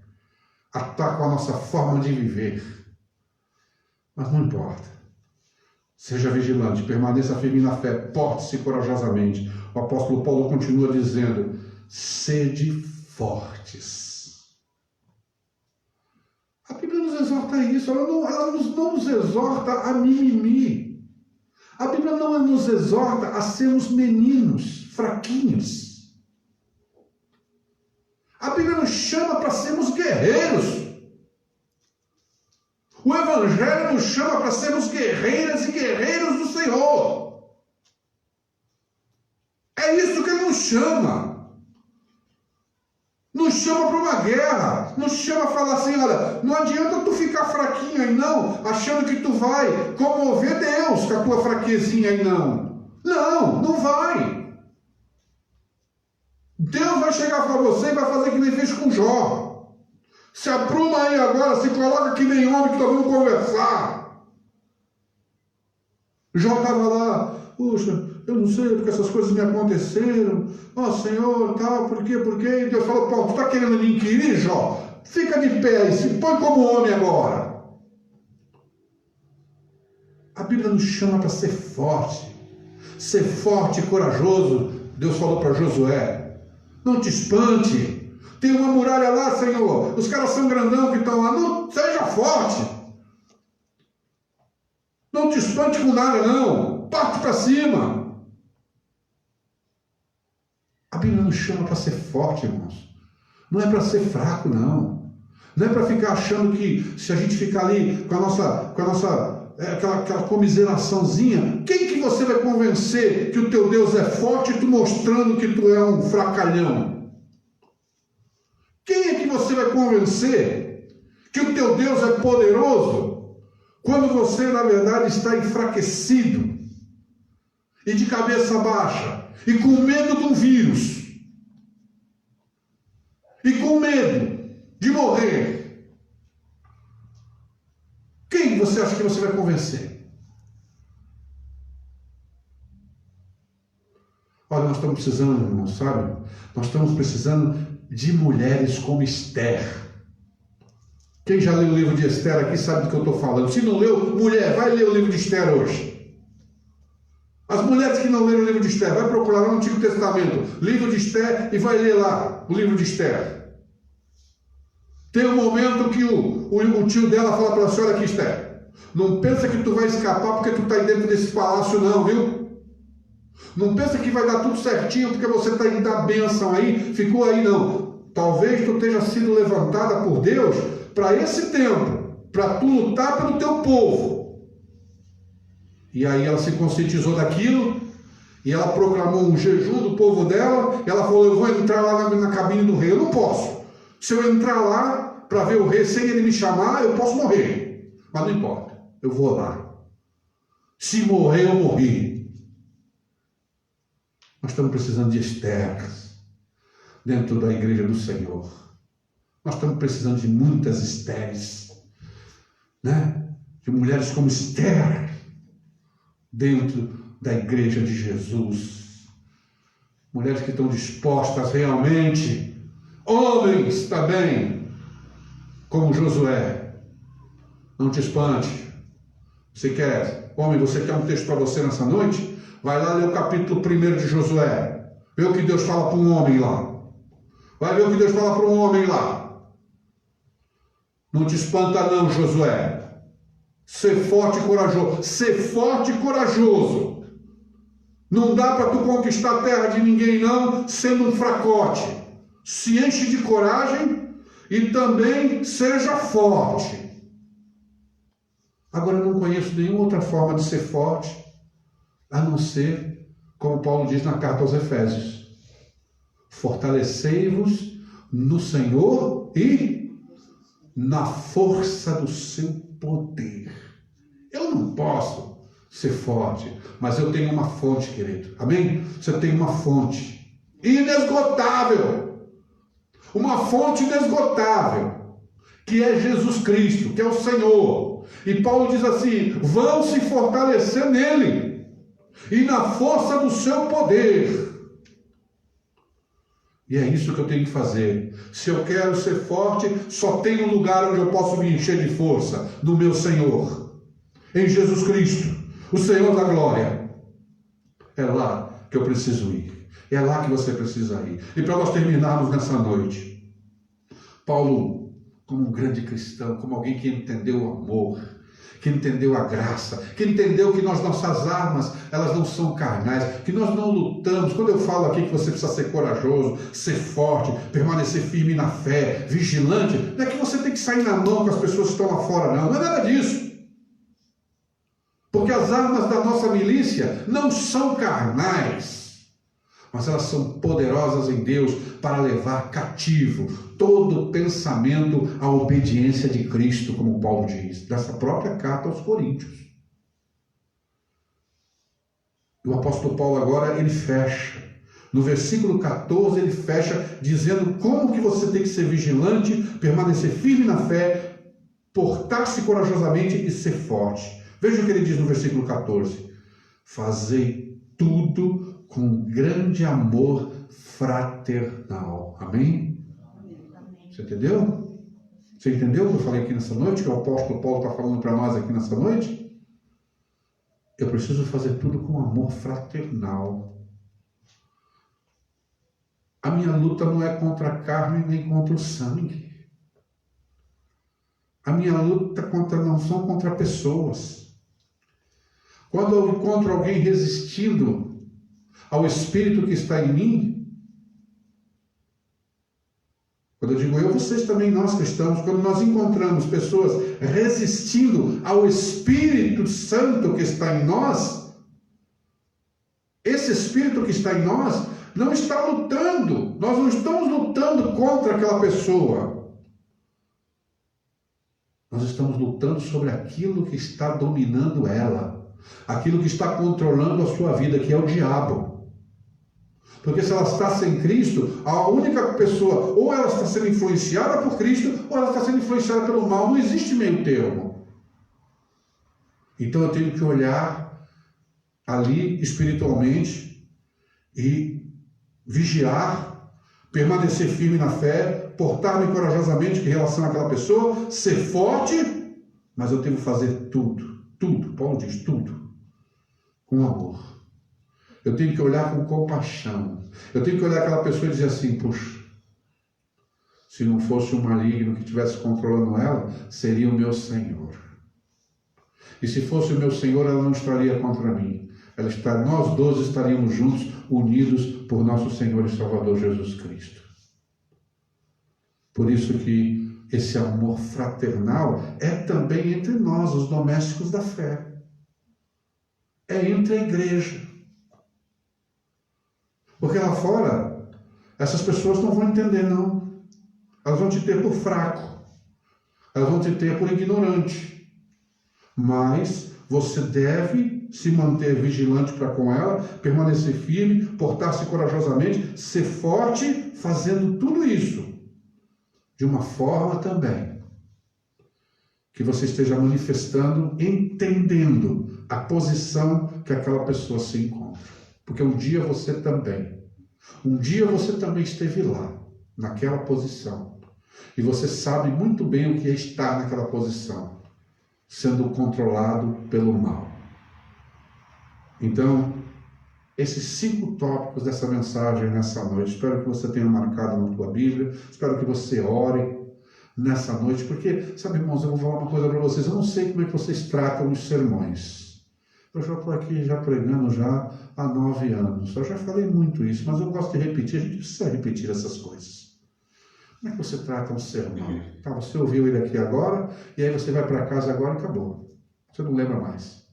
atacam a nossa forma de viver. Mas não importa. Seja vigilante, permaneça firme na fé, porte-se corajosamente. O apóstolo Paulo continua dizendo: sede fortes. A Bíblia nos exorta a isso, ela não nos exorta a mimimi. A Bíblia não nos exorta a sermos meninos, fraquinhos. A Bíblia nos chama para sermos guerreiros. O Evangelho nos chama para sermos guerreiras e guerreiros do Senhor. É isso que Ele nos chama. Nos chama para uma guerra. Nos chama a falar assim: olha, não adianta tu ficar fraquinho aí não, achando que tu vai comover Deus com a tua fraquezinha aí não. Não, não vai. Deus vai chegar para você e vai fazer que nem fez com Jó. Se apruma aí agora, se coloca que nem homem que nós vamos conversar. Jó estava lá: puxa, eu não sei porque essas coisas me aconteceram. Ó Senhor, tal, por quê? E Deus falou: pô, tu está querendo me inquirir, Jó? Fica de pé aí, se põe como homem agora. A Bíblia nos chama para ser forte e corajoso. Deus falou para Josué: não te espante. Tem uma muralha lá, Senhor. Os caras são grandão que estão lá. Não, seja forte. Não te espante com nada, não. Parte para cima. A Bíblia nos chama para ser forte, irmãos. Não é para ser fraco, não. Não é para ficar achando que se a gente ficar ali com a nossa aquela comiseraçãozinha, quem que você vai convencer que o teu Deus é forte e tu mostrando que tu é um fracalhão? Quem é que você vai convencer que o teu Deus é poderoso quando você, na verdade, está enfraquecido e de cabeça baixa e com medo de um vírus e com medo de morrer? Quem você acha que você vai convencer? nós estamos precisando, irmãos, sabe? Nós estamos precisando de mulheres como Esther. Quem já leu o livro de Esther aqui sabe do que eu estou falando. Se não leu, mulher, vai ler o livro de Esther hoje. As mulheres que não leram o livro de Esther, vai procurar lá no Antigo Testamento, livro de Esther, e vai ler lá o livro de Esther. Tem um momento que o tio dela fala para ela assim: olha aqui, Esther, não pensa que tu vai escapar porque tu está aí dentro desse palácio não, viu? Não pensa que vai dar tudo certinho porque você está indo dar bênção aí, ficou aí não. Talvez tu esteja sido levantada por Deus para esse tempo, para tu lutar pelo teu povo. E aí ela se conscientizou daquilo, e ela proclamou um jejum do povo dela, e ela falou: eu vou entrar lá na cabine do rei. Eu não posso. Se eu entrar lá para ver o rei sem ele me chamar, eu posso morrer. Mas não importa, eu vou lá. Se morrer, eu morri. Nós estamos precisando de Esther dentro da igreja do Senhor. Nós estamos precisando de muitas Estéres, né? De mulheres como Esther dentro da igreja de Jesus. Mulheres que estão dispostas realmente, homens também, como Josué. Não te espante. Você quer, homem, você quer um texto para você nessa noite? Vai lá ler o capítulo 1 de Josué. Vê o que Deus fala para um homem lá. Vai ver o que Deus fala para um homem lá. Não te espanta não, Josué. Ser forte e corajoso. Ser forte e corajoso. Não dá para tu conquistar a terra de ninguém não, sendo um fracote. Se enche de coragem e também seja forte. Agora, eu não conheço nenhuma outra forma de ser forte, a não ser, como Paulo diz na carta aos Efésios: fortalecei-vos no Senhor e na força do seu poder. Eu não posso ser forte, mas eu tenho uma fonte, querido. Amém? Você tem uma fonte inesgotável. Uma fonte inesgotável, que é Jesus Cristo, que é o Senhor. E Paulo diz assim: vão se fortalecer nele e na força do seu poder. E é isso que eu tenho que fazer. Se eu quero ser forte, só tem um lugar onde eu posso me encher de força: no meu Senhor, em Jesus Cristo, o Senhor da glória. É lá que eu preciso ir. É lá que você precisa ir. E para nós terminarmos nessa noite, Paulo, como um grande cristão, como alguém que entendeu o amor, que entendeu a graça, que entendeu que nossas armas, elas não são carnais, que nós não lutamos. Quando eu falo aqui que você precisa ser corajoso, ser forte, permanecer firme na fé, vigilante, não é que você tem que sair na mão com as pessoas que estão lá fora, não é nada disso. Porque as armas da nossa milícia não são carnais, mas elas são poderosas em Deus para levar cativo todo pensamento à obediência de Cristo, como Paulo diz, dessa própria carta aos Coríntios. O apóstolo Paulo agora, ele fecha. No versículo 14, ele fecha dizendo como que você tem que ser vigilante, permanecer firme na fé, portar-se corajosamente e ser forte. Veja o que ele diz no versículo 14: fazei tudo com grande amor fraternal. Amém? Você entendeu? Você entendeu o que eu falei aqui nessa noite? Que o apóstolo Paulo está falando para nós aqui nessa noite? Eu preciso fazer tudo com amor fraternal. A minha luta não é contra a carne nem contra o sangue. A minha luta não são contra pessoas. Quando eu encontro alguém resistindo ao Espírito que está em mim, quando eu digo eu, vocês também, nós cristãos, quando nós encontramos pessoas resistindo ao Espírito Santo que está em nós, esse Espírito que está em nós não está lutando, nós não estamos lutando contra aquela pessoa. Nós estamos lutando sobre aquilo que está dominando ela, aquilo que está controlando a sua vida, que é o diabo. Porque se ela está sem Cristo, a única pessoa, ou ela está sendo influenciada por Cristo, ou ela está sendo influenciada pelo mal. Não existe meio termo. Então eu tenho que olhar ali espiritualmente e vigiar, permanecer firme na fé, portar-me corajosamente em relação àquela pessoa, ser forte, mas eu tenho que fazer tudo, Paulo diz, tudo, com amor. Eu tenho que olhar com compaixão. Eu tenho que olhar aquela pessoa e dizer assim, puxa, se não fosse o maligno que estivesse controlando ela, seria o meu Senhor. E se fosse o meu Senhor, ela não estaria contra mim. Nós dois estaríamos juntos, unidos por nosso Senhor e Salvador Jesus Cristo. Por isso que esse amor fraternal é também entre nós, os domésticos da fé. É entre a igreja. Porque lá fora, essas pessoas não vão entender, não. Elas vão te ter por fraco. Elas vão te ter por ignorante. Mas você deve se manter vigilante para com ela, permanecer firme, portar-se corajosamente, ser forte, fazendo tudo isso de uma forma também que você esteja manifestando, entendendo a posição que aquela pessoa se encontra. Porque um dia você também esteve lá, naquela posição. E você sabe muito bem o que é estar naquela posição, sendo controlado pelo mal. Então, esses 5 tópicos dessa mensagem nessa noite, espero que você tenha marcado na tua Bíblia, espero que você ore nessa noite, porque, sabe, irmãos, eu vou falar uma coisa para vocês, eu não sei como é que vocês tratam os sermões. Eu já estou aqui já pregando já há 9 anos, eu já falei muito isso, mas eu gosto de repetir, a gente precisa repetir essas coisas. Como é que você trata um sermão? Tá, você ouviu ele aqui agora, e aí você vai para casa agora e acabou. Você não lembra mais.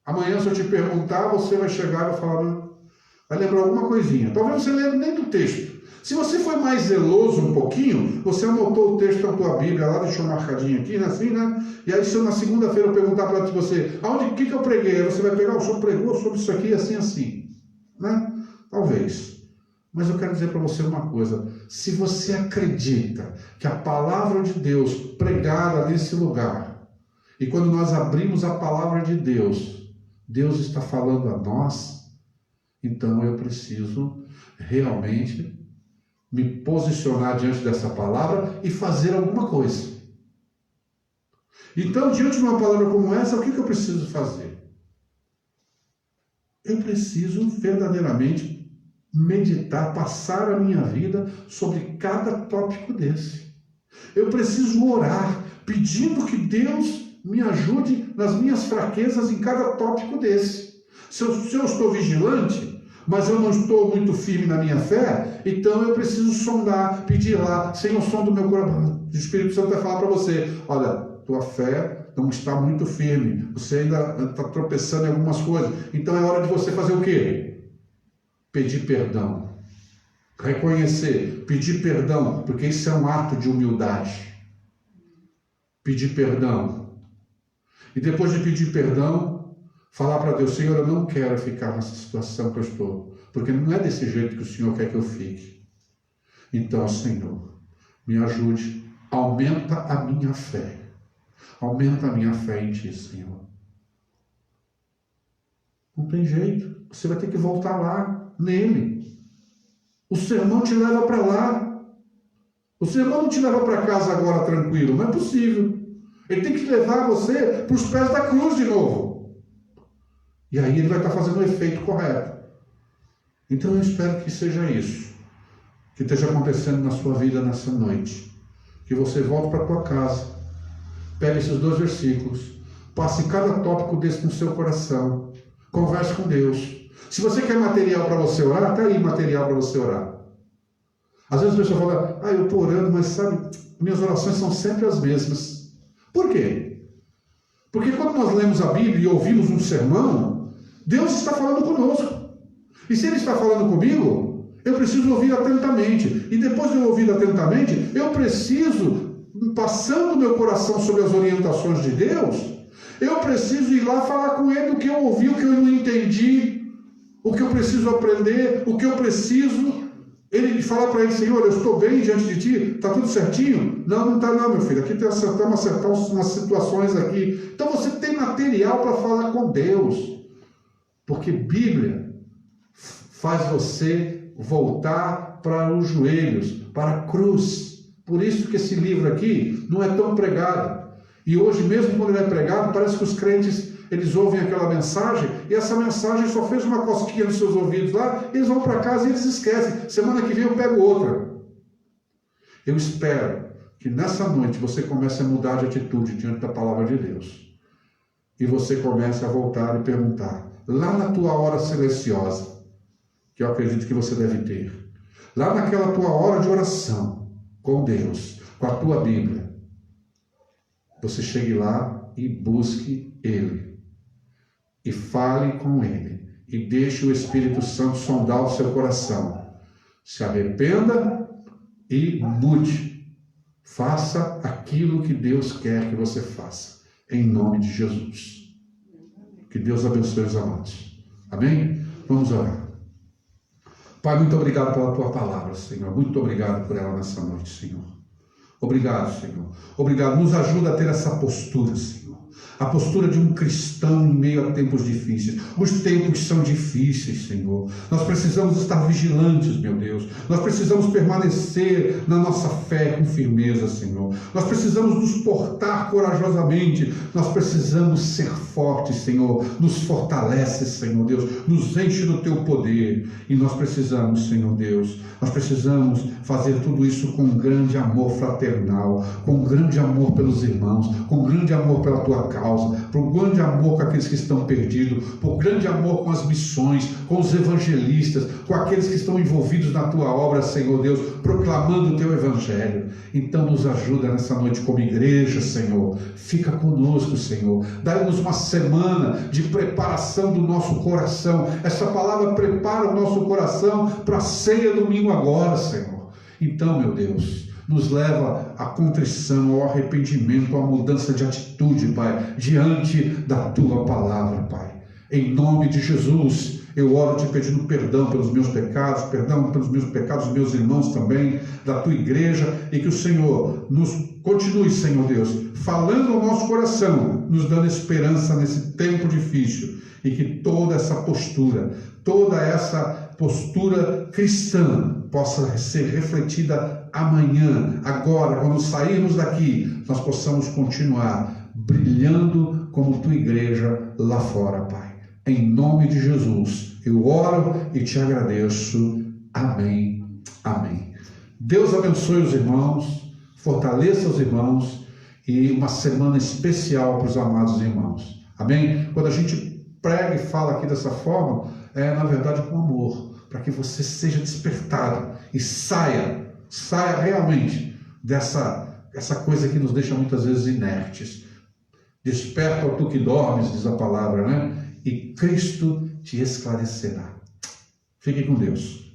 Amanhã, se eu te perguntar, você vai chegar e vai falar, vai lembrar alguma coisinha. Talvez você lembre nem do texto. Se você foi mais zeloso um pouquinho, você anotou o texto da tua Bíblia lá, deixou marcadinho aqui, assim, né? E aí, se eu na segunda-feira eu perguntar para você, o que eu preguei? Aí você vai pegar, o senhor pregou sobre isso aqui, assim, né? Talvez. Mas eu quero dizer para você uma coisa, se você acredita que a palavra de Deus pregada nesse lugar, e quando nós abrimos a palavra de Deus, Deus está falando a nós, então eu preciso realmente me posicionar diante dessa palavra e fazer alguma coisa. Então, diante de uma palavra como essa, o que eu preciso fazer? Eu preciso verdadeiramente meditar, passar a minha vida sobre cada tópico desse. Eu preciso orar, pedindo que Deus me ajude nas minhas fraquezas em cada tópico desse. Se eu estou vigilante, mas eu não estou muito firme na minha fé, então eu preciso sondar, pedir lá, Senhor, sonda o meu coração. O Espírito Santo vai falar para você, olha, tua fé não está muito firme, você ainda está tropeçando em algumas coisas, então é hora de você fazer o quê? Pedir perdão. Reconhecer, pedir perdão, porque isso é um ato de humildade. Pedir perdão. E depois de pedir perdão, falar para Deus, Senhor, eu não quero ficar nessa situação que eu estou, porque não é desse jeito que o Senhor quer que eu fique. Então, Senhor, me ajude, aumenta a minha fé. Aumenta a minha fé em Ti, Senhor. Não tem jeito, você vai ter que voltar lá, nele. O sermão te leva para lá. O sermão não te leva para casa agora tranquilo, não é possível. Ele tem que levar você para os pés da cruz de novo. E aí ele vai estar fazendo o efeito correto. Então eu espero que seja isso que esteja acontecendo na sua vida nessa noite. Que você volte para a tua casa, pegue esses 2 versículos, passe cada tópico desse no seu coração, converse com Deus. Se você quer material para você orar, está aí material para você orar. Às vezes a pessoa fala, eu estou orando, mas sabe, minhas orações são sempre as mesmas. Por quê? Porque quando nós lemos a Bíblia e ouvimos um sermão, Deus está falando conosco. E se Ele está falando comigo, eu preciso ouvir atentamente. E depois de eu ouvir atentamente, eu preciso, passando o meu coração sobre as orientações de Deus, eu preciso ir lá falar com Ele o que eu ouvi, o que eu não entendi, o que eu preciso aprender, o que eu preciso. Ele fala para ele, Senhor, eu estou bem diante de Ti, está tudo certinho? Não, não está não, meu filho, aqui tem umas situações aqui. Então você tem material para falar com Deus, porque Bíblia faz você voltar para os joelhos, para a cruz. Por isso que esse livro aqui não é tão pregado. E hoje mesmo quando ele é pregado, parece que os crentes, eles ouvem aquela mensagem e essa mensagem só fez uma cosquinha nos seus ouvidos lá, eles vão para casa e eles esquecem. Semana que vem eu pego outra. Eu espero que nessa noite você comece a mudar de atitude diante da palavra de Deus. E você comece a voltar e perguntar, lá na tua hora silenciosa, que eu acredito que você deve ter, lá naquela tua hora de oração com Deus, com a tua Bíblia, você chegue lá e busque Ele. E fale com Ele. E deixe o Espírito Santo sondar o seu coração. Se arrependa e mude. Faça aquilo que Deus quer que você faça. Em nome de Jesus. Que Deus abençoe os amados. Amém? Vamos orar. Pai, muito obrigado pela tua palavra, Senhor. Muito obrigado por ela nessa noite, Senhor. Obrigado, Senhor. Obrigado. Nos ajuda a ter essa postura, Senhor. A postura de um cristão em meio a tempos difíceis. Os tempos são difíceis, Senhor. Nós precisamos estar vigilantes, meu Deus. Nós precisamos permanecer na nossa fé com firmeza, Senhor. Nós precisamos nos portar corajosamente. Nós precisamos ser fortes, Senhor. Nos fortalece, Senhor Deus. Nos enche do teu poder. E nós precisamos, Senhor Deus, nós precisamos fazer tudo isso com um grande amor fraternal, com um grande amor pelos irmãos, com um grande amor pela tua causa, por um grande amor com aqueles que estão perdidos, por grande amor com as missões, com os evangelistas, com aqueles que estão envolvidos na tua obra, Senhor Deus, proclamando o teu evangelho. Então nos ajuda nessa noite como igreja, Senhor. Fica conosco, Senhor. Dá-nos uma semana de preparação do nosso coração. Essa palavra prepara o nosso coração para a ceia domingo agora, Senhor. Então, meu Deus, nos leva à contrição, ao arrependimento, à mudança de atitude, Pai, diante da Tua palavra, Pai. Em nome de Jesus, eu oro te pedindo perdão pelos meus pecados, perdão pelos meus pecados, meus irmãos também, da Tua igreja, e que o Senhor nos continue, Senhor Deus, falando ao nosso coração, nos dando esperança nesse tempo difícil, e que toda essa postura cristã possa ser refletida amanhã, agora, quando sairmos daqui, nós possamos continuar brilhando como tua igreja lá fora, Pai. Em nome de Jesus, eu oro e te agradeço. Amém. Amém. Deus abençoe os irmãos, fortaleça os irmãos e uma semana especial para os amados irmãos. Amém? Quando a gente prega e fala aqui dessa forma, é na verdade com amor, para que você seja despertado e saia realmente essa coisa que nos deixa muitas vezes inertes. Desperta, ó tu que dormes, diz a palavra, né? E Cristo te esclarecerá. Fique com Deus.